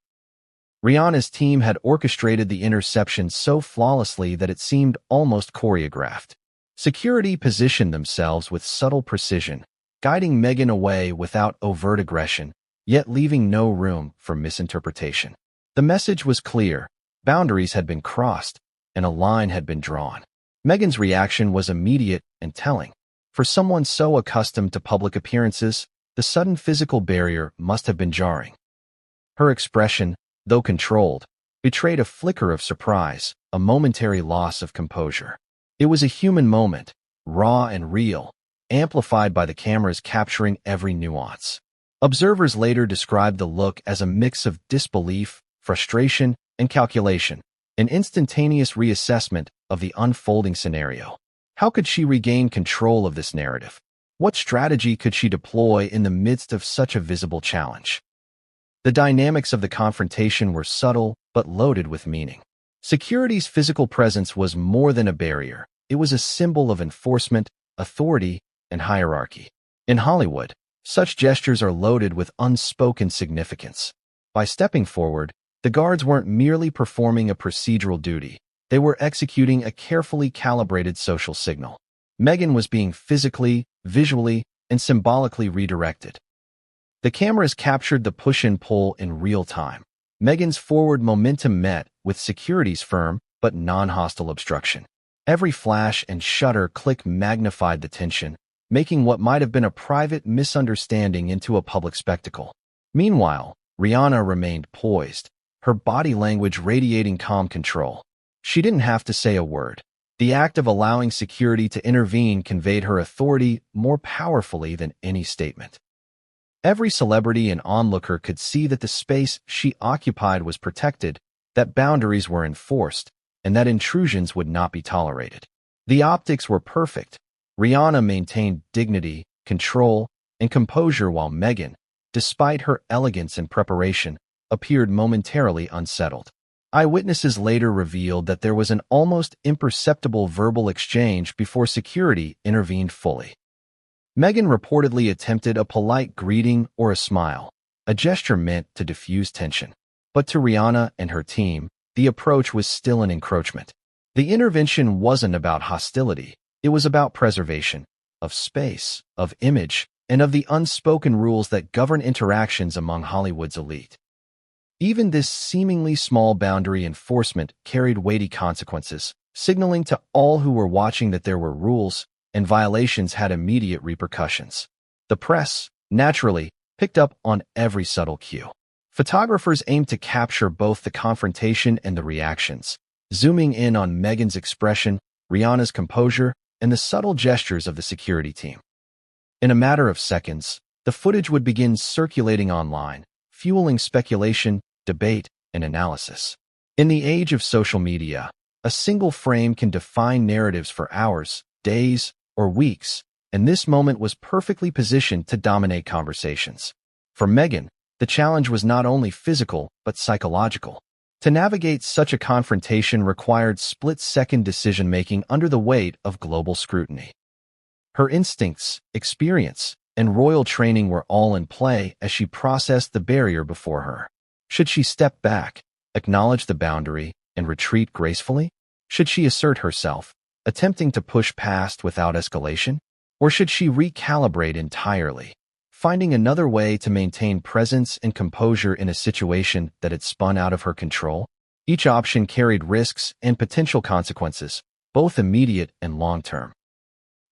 Rihanna's team had orchestrated the interception so flawlessly that it seemed almost choreographed. Security positioned themselves with subtle precision, guiding Meghan away without overt aggression, yet leaving no room for misinterpretation. The message was clear, boundaries had been crossed, and a line had been drawn. Meghan's reaction was immediate and telling. For someone so accustomed to public appearances, the sudden physical barrier must have been jarring. Her expression, though controlled, betrayed a flicker of surprise, a momentary loss of composure. It was a human moment, raw and real, amplified by the cameras capturing every nuance. Observers later described the look as a mix of disbelief, frustration, and calculation, an instantaneous reassessment of the unfolding scenario. How could she regain control of this narrative? What strategy could she deploy in the midst of such a visible challenge? The dynamics of the confrontation were subtle but loaded with meaning. Security's physical presence was more than a barrier. It was a symbol of enforcement, authority, and hierarchy. In Hollywood, such gestures are loaded with unspoken significance. By stepping forward, the guards weren't merely performing a procedural duty. They were executing a carefully calibrated social signal. Meghan was being physically, visually, and symbolically redirected. The cameras captured the push and pull in real time. Meghan's forward momentum met with security's firm but non-hostile obstruction. Every flash and shutter click magnified the tension, making what might have been a private misunderstanding into a public spectacle. Meanwhile, Rihanna remained poised, her body language radiating calm control. She didn't have to say a word. The act of allowing security to intervene conveyed her authority more powerfully than any statement. Every celebrity and onlooker could see that the space she occupied was protected, that boundaries were enforced, and that intrusions would not be tolerated. The optics were perfect. Rihanna maintained dignity, control, and composure while Meghan, despite her elegance and preparation, appeared momentarily unsettled. Eyewitnesses later revealed that there was an almost imperceptible verbal exchange before security intervened fully. Meghan reportedly attempted a polite greeting or a smile, a gesture meant to diffuse tension. But to Rihanna and her team, the approach was still an encroachment. The intervention wasn't about hostility. It was about preservation of space, of image, and of the unspoken rules that govern interactions among Hollywood's elite. Even this seemingly small boundary enforcement carried weighty consequences, signaling to all who were watching that there were rules, and violations had immediate repercussions. The press, naturally, picked up on every subtle cue. Photographers aimed to capture both the confrontation and the reactions, zooming in on Meghan's expression, Rihanna's composure, and the subtle gestures of the security team. In a matter of seconds, the footage would begin circulating online, fueling speculation, debate, and analysis. In the age of social media, a single frame can define narratives for hours, days, or weeks, and this moment was perfectly positioned to dominate conversations. For Meghan, the challenge was not only physical but psychological. To navigate such a confrontation required split-second decision-making under the weight of global scrutiny. Her instincts, experience, and royal training were all in play as she processed the barrier before her. Should she step back, acknowledge the boundary, and retreat gracefully? Should she assert herself, attempting to push past without escalation? Or should she recalibrate entirely, finding another way to maintain presence and composure in a situation that had spun out of her control? Each option carried risks and potential consequences, both immediate and long-term.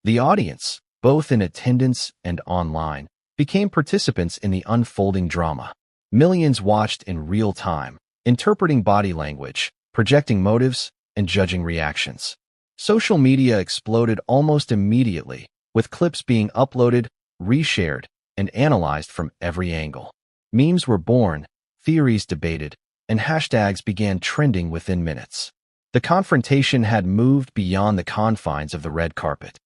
The audience, both in attendance and online, became participants in the unfolding drama. Millions watched in real time, interpreting body language, projecting motives, and judging reactions. Social media exploded almost immediately, with clips being uploaded, reshared, and analyzed from every angle. Memes were born, theories debated, and hashtags began trending within minutes. The confrontation had moved beyond the confines of the red carpet.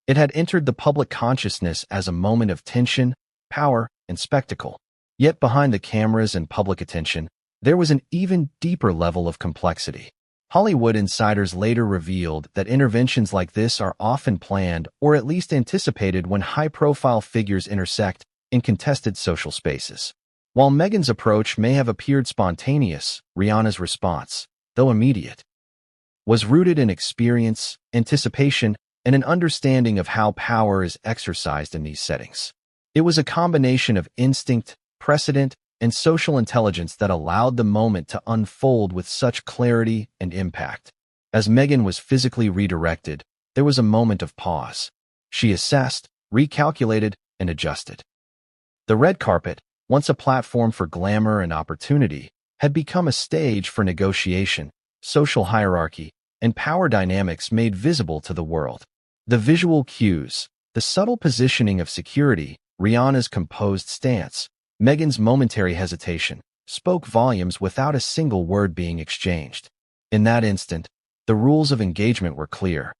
It had entered the public consciousness as a moment of tension, power, and spectacle. Yet behind the cameras and public attention, there was an even deeper level of complexity. Hollywood insiders later revealed that interventions like this are often planned or at least anticipated when high-profile figures intersect in contested social spaces. While Meghan's approach may have appeared spontaneous, Rihanna's response, though immediate, was rooted in experience, anticipation, and an understanding of how power is exercised in these settings. It was a combination of instinct, precedent, and social intelligence that allowed the moment to unfold with such clarity and impact. As Meghan was physically redirected, there was a moment of pause. She assessed, recalculated, and adjusted. The red carpet, once a platform for glamour and opportunity, had become a stage for negotiation, social hierarchy, and power dynamics made visible to the world. The visual cues, The subtle positioning of security, Rihanna's composed stance, Meghan's momentary hesitation, spoke volumes without a single word being exchanged. In that instant, the rules of engagement were clear.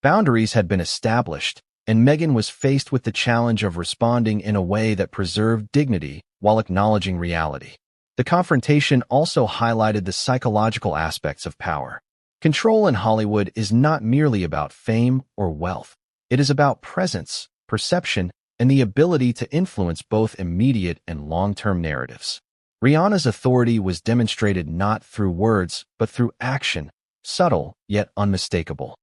Boundaries had been established, and Meghan was faced with the challenge of responding in a way that preserved dignity while acknowledging reality. The confrontation also highlighted the psychological aspects of power. Control in Hollywood is not merely about fame or wealth. It is about presence, perception, and the ability to influence both immediate and long-term narratives. Rihanna's authority was demonstrated not through words, but through action, subtle yet unmistakable.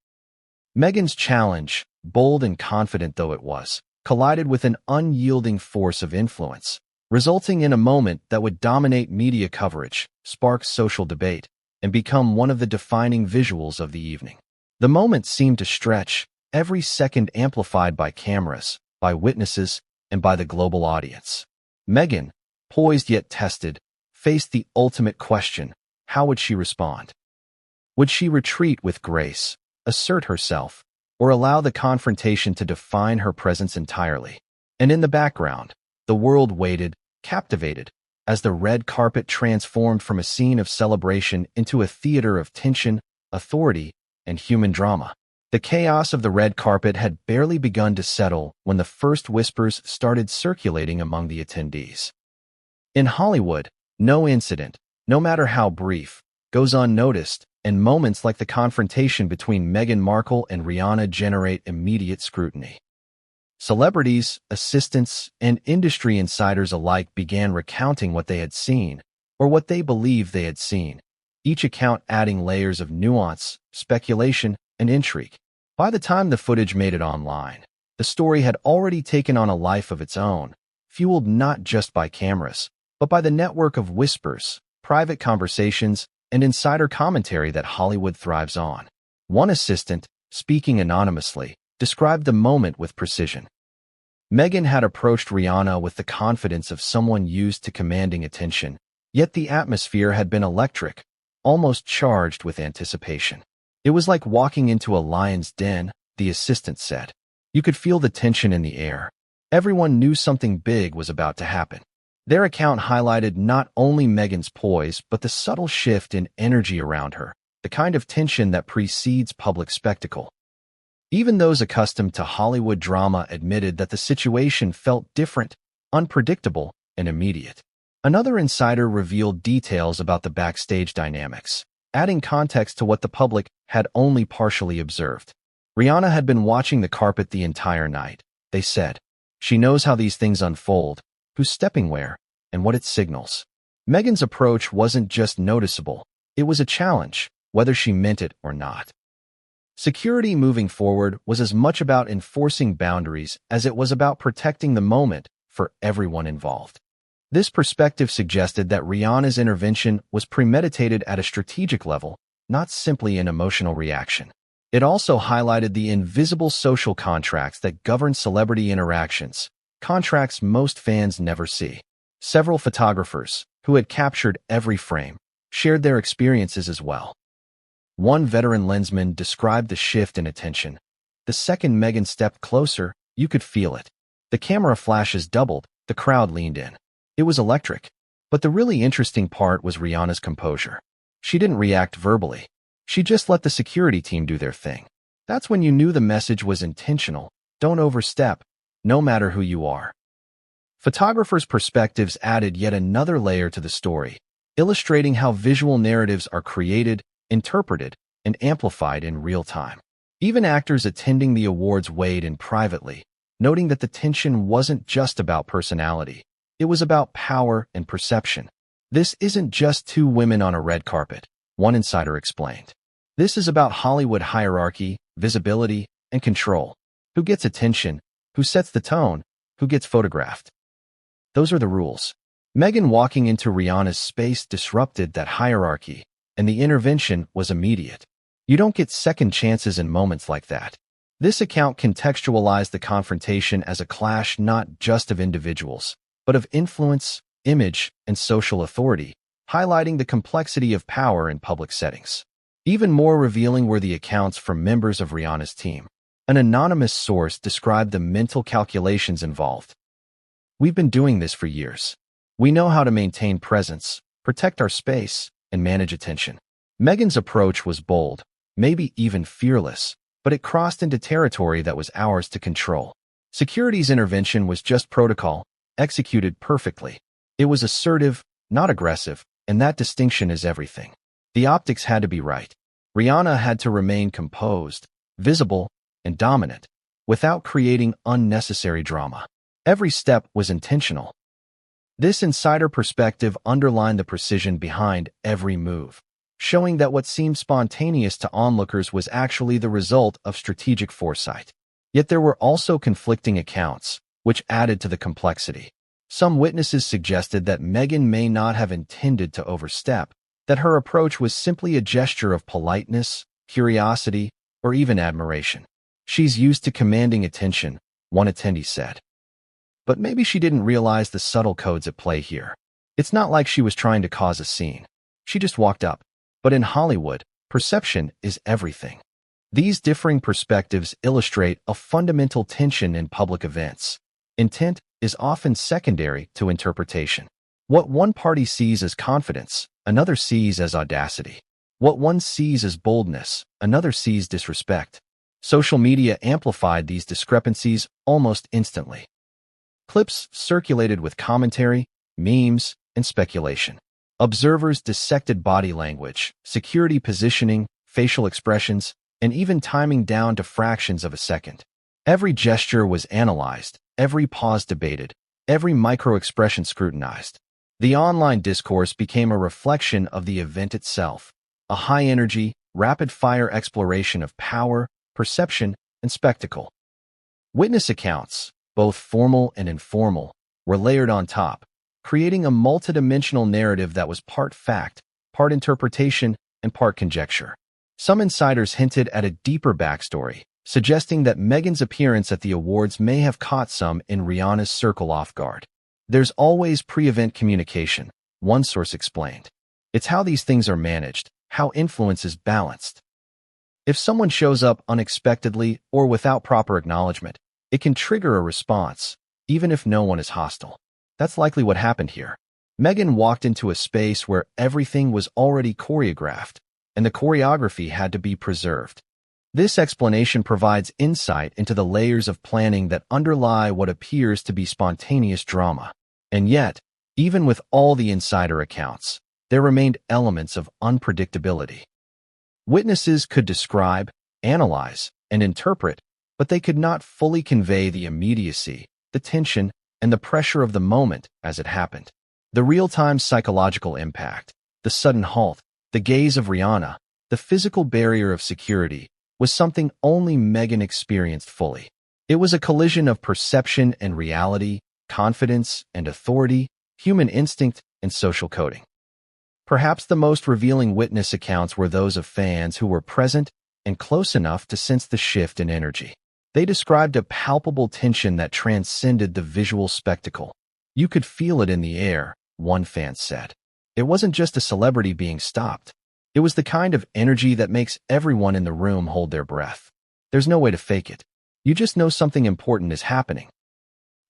Meghan's challenge, bold and confident though it was, collided with an unyielding force of influence, resulting in a moment that would dominate media coverage, spark social debate, and become one of the defining visuals of the evening. The moment seemed to stretch, every second amplified by cameras, by witnesses, and by the global audience. Meghan, poised yet tested, faced the ultimate question: how would she respond? Would she retreat with grace, assert herself, or allow the confrontation to define her presence entirely? And in the background, the world waited, captivated, as the red carpet transformed from a scene of celebration into a theater of tension, authority, and human drama. The chaos of the red carpet had barely begun to settle when the first whispers started circulating among the attendees. In Hollywood, no incident, no matter how brief, goes unnoticed, and moments like the confrontation between Meghan Markle and Rihanna generate immediate scrutiny. Celebrities, assistants, and industry insiders alike began recounting what they had seen, or what they believed they had seen, each account adding layers of nuance, speculation, and intrigue. By the time the footage made it online, the story had already taken on a life of its own, fueled not just by cameras, but by the network of whispers, private conversations, and insider commentary that Hollywood thrives on. One assistant, speaking anonymously, described the moment with precision. Meghan had approached Rihanna with the confidence of someone used to commanding attention, yet the atmosphere had been electric, almost charged with anticipation. It was like walking into a lion's den, the assistant said. You could feel the tension in the air. Everyone knew something big was about to happen. Their account highlighted not only Meghan's poise, but the subtle shift in energy around her, the kind of tension that precedes public spectacle. Even those accustomed to Hollywood drama admitted that the situation felt different, unpredictable, and immediate. Another insider revealed details about the backstage dynamics, adding context to what the public had only partially observed. Rihanna had been watching the carpet the entire night, they said. She knows how these things unfold, who's stepping where, and what it signals. Meghan's approach wasn't just noticeable, it was a challenge, whether she meant it or not. Security moving forward was as much about enforcing boundaries as it was about protecting the moment for everyone involved. This perspective suggested that Rihanna's intervention was premeditated at a strategic level, not simply an emotional reaction. It also highlighted the invisible social contracts that govern celebrity interactions, contracts most fans never see. Several photographers, who had captured every frame, shared their experiences as well. One veteran lensman described the shift in attention. The second Meghan stepped closer, you could feel it. The camera flashes doubled, the crowd leaned in. It was electric. But the really interesting part was Rihanna's composure. She didn't react verbally. She just let the security team do their thing. That's when you knew the message was intentional. Don't overstep, no matter who you are. Photographers' perspectives added yet another layer to the story, illustrating how visual narratives are created, interpreted, and amplified in real time. Even actors attending the awards weighed in privately, noting that the tension wasn't just about personality. It was about power and perception. This isn't just two women on a red carpet, one insider explained. This is about Hollywood hierarchy, visibility, and control. Who gets attention? Who sets the tone? Who gets photographed? Those are the rules. Meghan walking into Rihanna's space disrupted that hierarchy, and the intervention was immediate. You don't get second chances in moments like that. This account contextualized the confrontation as a clash not just of individuals, but of influence, image, and social authority, highlighting the complexity of power in public settings. Even more revealing were the accounts from members of Rihanna's team. An anonymous source described the mental calculations involved. "We've been doing this for years. We know how to maintain presence, protect our space, and manage attention." Meghan's approach was bold, maybe even fearless, but it crossed into territory that was ours to control. Security's intervention was just protocol, executed perfectly. It was assertive, not aggressive, and that distinction is everything. The optics had to be right. Rihanna had to remain composed, visible, and dominant, without creating unnecessary drama. Every step was intentional. This insider perspective underlined the precision behind every move, showing that what seemed spontaneous to onlookers was actually the result of strategic foresight. Yet there were also conflicting accounts, which added to the complexity. Some witnesses suggested that Meghan may not have intended to overstep, that her approach was simply a gesture of politeness, curiosity, or even admiration. "She's used to commanding attention," one attendee said. But maybe she didn't realize the subtle codes at play here. It's not like she was trying to cause a scene. She just walked up. But in Hollywood, perception is everything. These differing perspectives illustrate a fundamental tension in public events. Intent is often secondary to interpretation. What one party sees as confidence, another sees as audacity. What one sees as boldness, another sees disrespect. Social media amplified these discrepancies almost instantly. Clips circulated with commentary, memes, and speculation. Observers dissected body language, security positioning, facial expressions, and even timing down to fractions of a second. Every gesture was analyzed, every pause debated, every micro-expression scrutinized. The online discourse became a reflection of the event itself, a high-energy, rapid-fire exploration of power, perception, and spectacle. Witness accounts, both formal and informal, were layered on top, creating a multidimensional narrative that was part fact, part interpretation, and part conjecture. Some insiders hinted at a deeper backstory, suggesting that Meghan's appearance at the awards may have caught some in Rihanna's circle off guard. "There's always pre-event communication," one source explained. "It's how these things are managed, how influence is balanced. If someone shows up unexpectedly or without proper acknowledgement, it can trigger a response, even if no one is hostile." That's likely what happened here. Meghan walked into a space where everything was already choreographed, and the choreography had to be preserved. This explanation provides insight into the layers of planning that underlie what appears to be spontaneous drama. And yet, even with all the insider accounts, there remained elements of unpredictability. Witnesses could describe, analyze, and interpret, but they could not fully convey the immediacy, the tension, and the pressure of the moment as it happened. The real-time psychological impact, the sudden halt, the gaze of Rihanna, the physical barrier of security, was something only Meghan experienced fully. It was a collision of perception and reality, confidence and authority, human instinct and social coding. Perhaps the most revealing witness accounts were those of fans who were present and close enough to sense the shift in energy. They described a palpable tension that transcended the visual spectacle. "You could feel it in the air," one fan said. It wasn't just a celebrity being stopped. It was the kind of energy that makes everyone in the room hold their breath. There's no way to fake it. You just know something important is happening.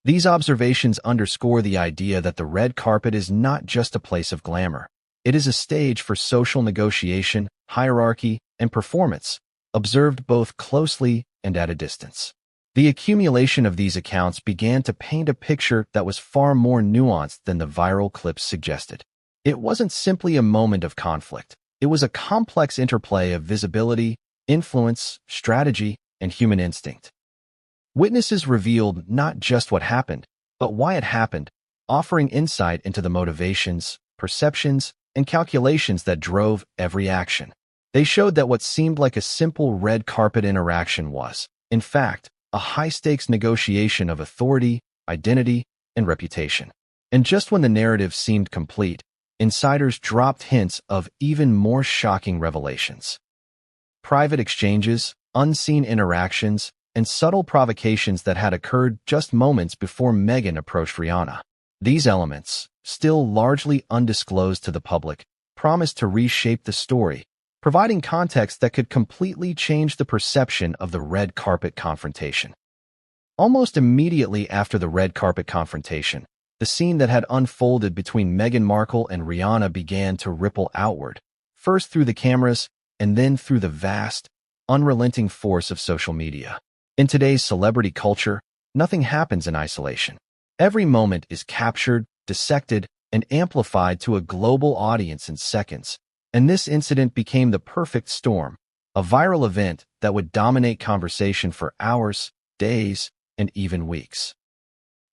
These observations underscore the idea that the red carpet is not just a place of glamour. It is a stage for social negotiation, hierarchy, and performance, observed both closely and at a distance. The accumulation of these accounts began to paint a picture that was far more nuanced than the viral clips suggested. It wasn't simply a moment of conflict. It was a complex interplay of visibility, influence, strategy, and human instinct. Witnesses revealed not just what happened, but why it happened, offering insight into the motivations, perceptions, and calculations that drove every action. They showed that what seemed like a simple red carpet interaction was, in fact, a high-stakes negotiation of authority, identity, and reputation. And just when the narrative seemed complete, insiders dropped hints of even more shocking revelations. Private exchanges, unseen interactions, and subtle provocations that had occurred just moments before Meghan approached Rihanna. These elements, still largely undisclosed to the public, promised to reshape the story, providing context that could completely change the perception of the red carpet confrontation. Almost immediately after the red carpet confrontation, the scene that had unfolded between Meghan Markle and Rihanna began to ripple outward, first through the cameras and then through the vast, unrelenting force of social media. In today's celebrity culture, nothing happens in isolation. Every moment is captured, dissected, and amplified to a global audience in seconds, and this incident became the perfect storm, a viral event that would dominate conversation for hours, days, and even weeks.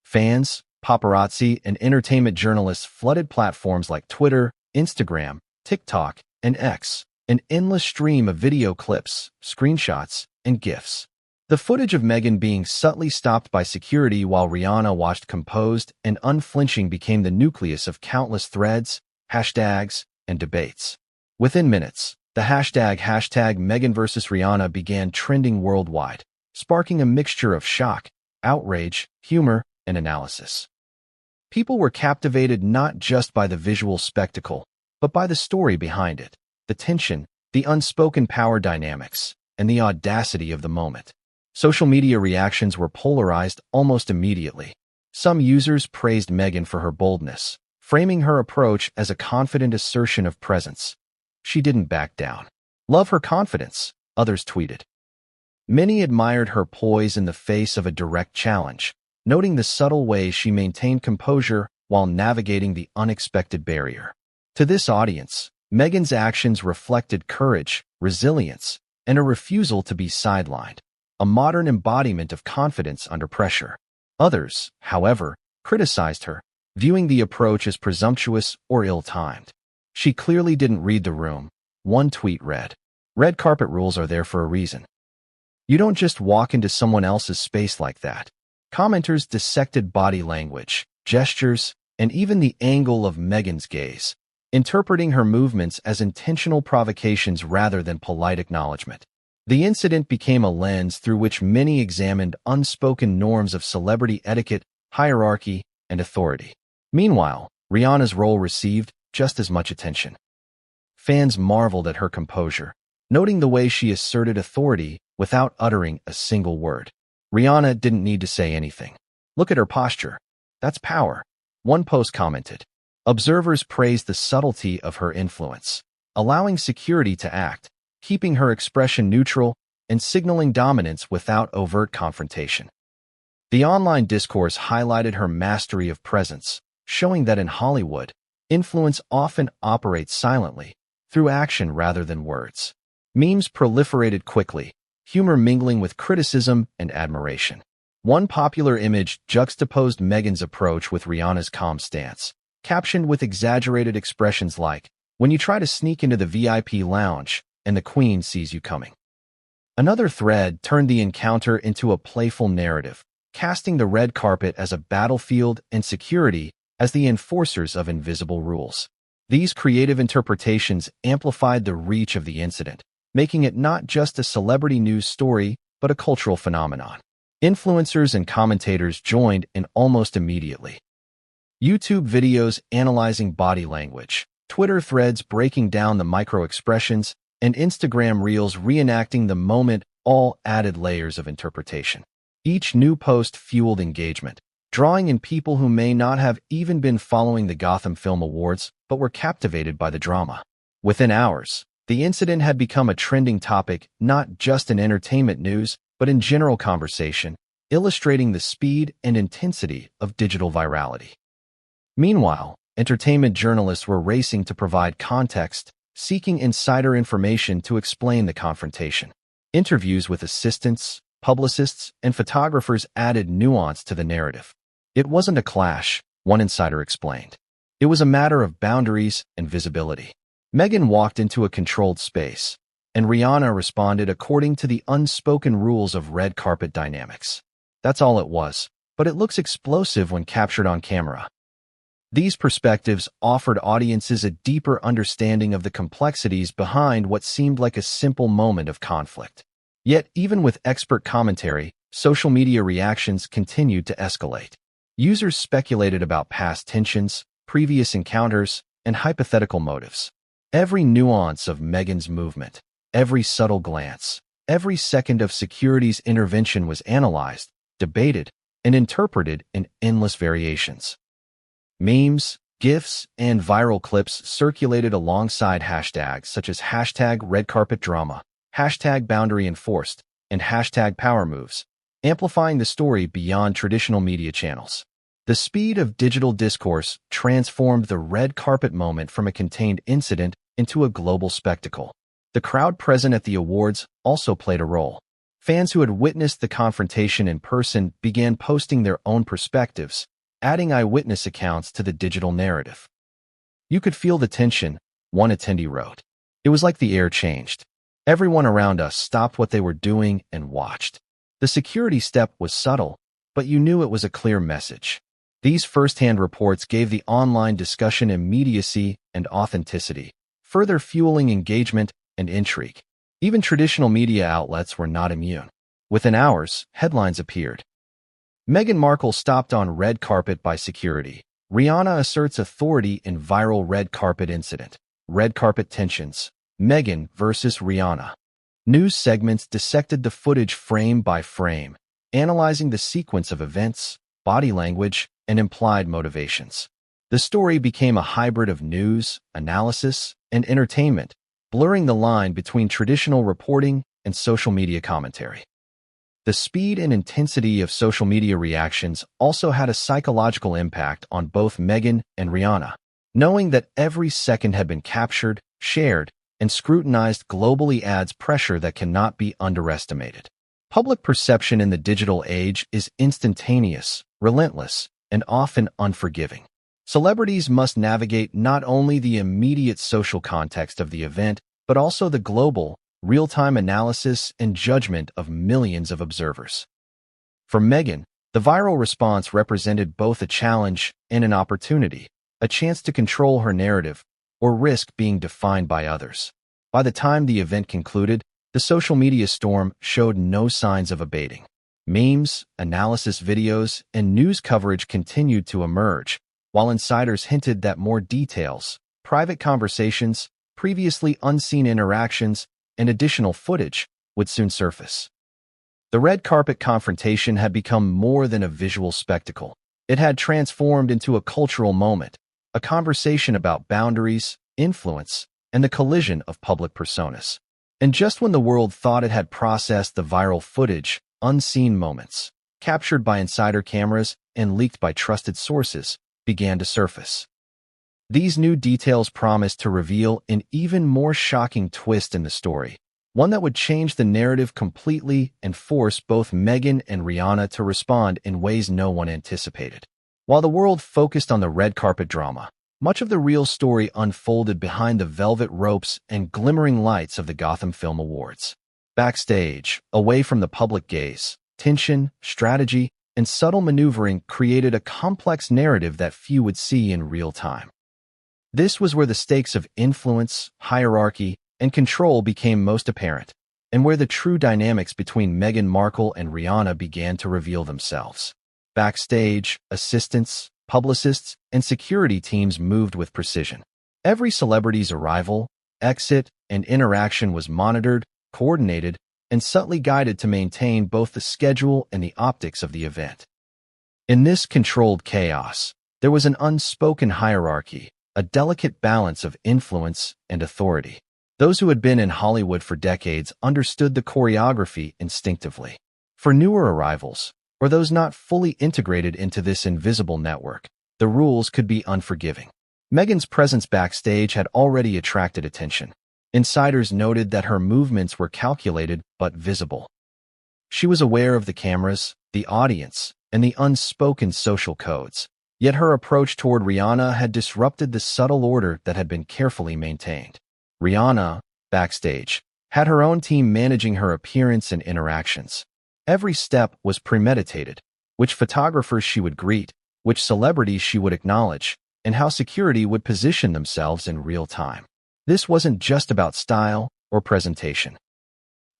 Fans, paparazzi, and entertainment journalists flooded platforms like Twitter, Instagram, TikTok, and X, an endless stream of video clips, screenshots, and GIFs. The footage of Meghan being subtly stopped by security while Rihanna watched composed and unflinching became the nucleus of countless threads, hashtags, and debates. Within minutes, the hashtag Meghan vs. Rihanna began trending worldwide, sparking a mixture of shock, outrage, humor, and analysis. People were captivated not just by the visual spectacle, but by the story behind it, the tension, the unspoken power dynamics, and the audacity of the moment. Social media reactions were polarized almost immediately. Some users praised Meghan for her boldness, framing her approach as a confident assertion of presence. She didn't back down. Love her confidence, others tweeted. Many admired her poise in the face of a direct challenge, noting the subtle ways she maintained composure while navigating the unexpected barrier. To this audience, Meghan's actions reflected courage, resilience, and a refusal to be sidelined, a modern embodiment of confidence under pressure. Others, however, criticized her, viewing the approach as presumptuous or ill-timed. She clearly didn't read the room. One tweet read, "Red carpet rules are there for a reason. You don't just walk into someone else's space like that." Commenters dissected body language, gestures, and even the angle of Meghan's gaze, interpreting her movements as intentional provocations rather than polite acknowledgement. The incident became a lens through which many examined unspoken norms of celebrity etiquette, hierarchy, and authority. Meanwhile, Rihanna's role received just as much attention. Fans marveled at her composure, noting the way she asserted authority without uttering a single word. Rihanna didn't need to say anything. "Look at her posture. That's power," one post commented. Observers praised the subtlety of her influence, allowing security to act, keeping her expression neutral, and signaling dominance without overt confrontation. The online discourse highlighted her mastery of presence, showing that in Hollywood, influence often operates silently, through action rather than words. Memes proliferated quickly, humor mingling with criticism and admiration. One popular image juxtaposed Meghan's approach with Rihanna's calm stance, captioned with exaggerated expressions like, "When you try to sneak into the VIP lounge, and the Queen sees you coming." Another thread turned the encounter into a playful narrative, casting the red carpet as a battlefield and security as the enforcers of invisible rules. These creative interpretations amplified the reach of the incident, making it not just a celebrity news story, but a cultural phenomenon. Influencers and commentators joined in almost immediately. YouTube videos analyzing body language, Twitter threads breaking down the micro-expressions, and Instagram reels reenacting the moment all added layers of interpretation. Each new post fueled engagement, drawing in people who may not have even been following the Gotham Film Awards, but were captivated by the drama. Within hours, the incident had become a trending topic not just in entertainment news, but in general conversation, illustrating the speed and intensity of digital virality. Meanwhile, entertainment journalists were racing to provide context, seeking insider information to explain the confrontation. Interviews with assistants, publicists, and photographers added nuance to the narrative. "It wasn't a clash," one insider explained. "It was a matter of boundaries and visibility." Meghan walked into a controlled space, and Rihanna responded according to the unspoken rules of red carpet dynamics. That's all it was, but it looks explosive when captured on camera. These perspectives offered audiences a deeper understanding of the complexities behind what seemed like a simple moment of conflict. Yet, even with expert commentary, social media reactions continued to escalate. Users speculated about past tensions, previous encounters, and hypothetical motives. Every nuance of Meghan's movement, every subtle glance, every second of security's intervention was analyzed, debated, and interpreted in endless variations. Memes, GIFs, and viral clips circulated alongside hashtags such as hashtag red carpet drama, hashtag boundary enforced, and hashtag power moves, amplifying the story beyond traditional media channels. The speed of digital discourse transformed the red carpet moment from a contained incident into a global spectacle. The crowd present at the awards also played a role. Fans who had witnessed the confrontation in person began posting their own perspectives, adding eyewitness accounts to the digital narrative. "You could feel the tension," one attendee wrote. "It was like the air changed. Everyone around us stopped what they were doing and watched. The security step was subtle, but you knew it was a clear message." These first-hand reports gave the online discussion immediacy and authenticity, further fueling engagement and intrigue. Even traditional media outlets were not immune. Within hours, headlines appeared. Meghan Markle stopped on red carpet by security. Rihanna asserts authority in viral red carpet incident. Red carpet tensions. Meghan versus Rihanna. News segments dissected the footage frame by frame, analyzing the sequence of events, body language, and implied motivations. The story became a hybrid of news, analysis, and entertainment, blurring the line between traditional reporting and social media commentary. The speed and intensity of social media reactions also had a psychological impact on both Meghan and Rihanna. Knowing that every second had been captured, shared, and scrutinized globally adds pressure that cannot be underestimated. Public perception in the digital age is instantaneous, relentless, and often unforgiving. Celebrities must navigate not only the immediate social context of the event, but also the global, real-time analysis and judgment of millions of observers. For Meghan, the viral response represented both a challenge and an opportunity, a chance to control her narrative or risk being defined by others. By the time the event concluded, the social media storm showed no signs of abating. Memes, analysis videos, and news coverage continued to emerge, while insiders hinted that more details, private conversations, previously unseen interactions, and additional footage would soon surface. The red carpet confrontation had become more than a visual spectacle. It had transformed into a cultural moment, a conversation about boundaries, influence, and the collision of public personas. And just when the world thought it had processed the viral footage, unseen moments, captured by insider cameras and leaked by trusted sources, began to surface. These new details promised to reveal an even more shocking twist in the story, one that would change the narrative completely and force both Meghan and Rihanna to respond in ways no one anticipated. While the world focused on the red carpet drama, much of the real story unfolded behind the velvet ropes and glimmering lights of the Gotham Film Awards. Backstage, away from the public gaze, tension, strategy, and subtle maneuvering created a complex narrative that few would see in real time. This was where the stakes of influence, hierarchy, and control became most apparent, and where the true dynamics between Meghan Markle and Rihanna began to reveal themselves. Backstage, assistants, publicists, and security teams moved with precision. Every celebrity's arrival, exit, and interaction was monitored, coordinated, and subtly guided to maintain both the schedule and the optics of the event. In this controlled chaos, there was an unspoken hierarchy, a delicate balance of influence and authority. Those who had been in Hollywood for decades understood the choreography instinctively. For newer arrivals, or those not fully integrated into this invisible network, the rules could be unforgiving. Meghan's presence backstage had already attracted attention. Insiders noted that her movements were calculated but visible. She was aware of the cameras, the audience, and the unspoken social codes. Yet her approach toward Rihanna had disrupted the subtle order that had been carefully maintained. Rihanna, backstage, had her own team managing her appearance and interactions. Every step was premeditated: which photographers she would greet, which celebrities she would acknowledge, and how security would position themselves in real time. This wasn't just about style or presentation.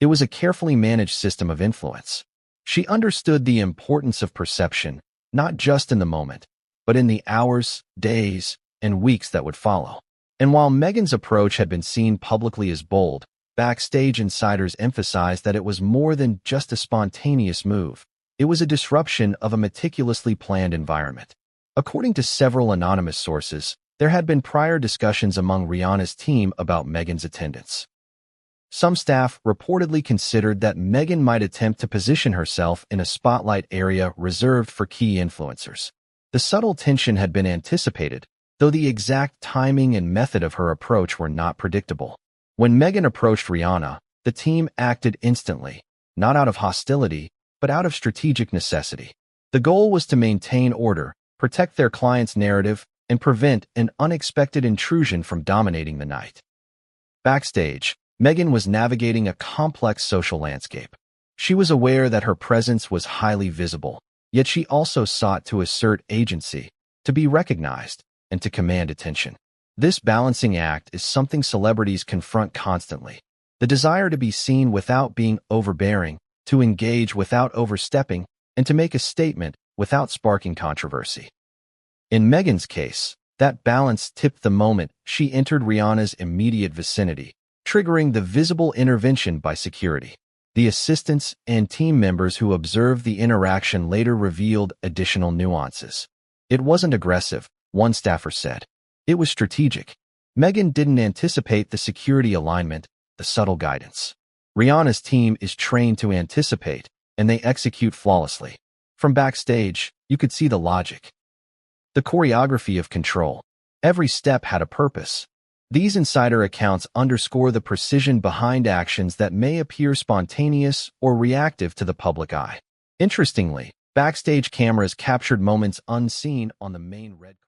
It was a carefully managed system of influence. She understood the importance of perception, not just in the moment, but in the hours, days, and weeks that would follow. And while Meghan's approach had been seen publicly as bold, backstage insiders emphasized that it was more than just a spontaneous move. It was a disruption of a meticulously planned environment. According to several anonymous sources, there had been prior discussions among Rihanna's team about Meghan's attendance. Some staff reportedly considered that Meghan might attempt to position herself in a spotlight area reserved for key influencers. The subtle tension had been anticipated, though the exact timing and method of her approach were not predictable. When Meghan approached Rihanna, the team acted instantly, not out of hostility, but out of strategic necessity. The goal was to maintain order, protect their client's narrative, and prevent an unexpected intrusion from dominating the night. Backstage, Meghan was navigating a complex social landscape. She was aware that her presence was highly visible, yet she also sought to assert agency, to be recognized, and to command attention. This balancing act is something celebrities confront constantly. The desire to be seen without being overbearing, to engage without overstepping, and to make a statement without sparking controversy. In Meghan's case, that balance tipped the moment she entered Rihanna's immediate vicinity, triggering the visible intervention by security. The assistants and team members who observed the interaction later revealed additional nuances. It wasn't aggressive, one staffer said. It was strategic. Meghan didn't anticipate the security alignment, the subtle guidance. Rihanna's team is trained to anticipate, and they execute flawlessly. From backstage, you could see the logic. The choreography of control. Every step had a purpose. These insider accounts underscore the precision behind actions that may appear spontaneous or reactive to the public eye. Interestingly, backstage cameras captured moments unseen on the main red carpet.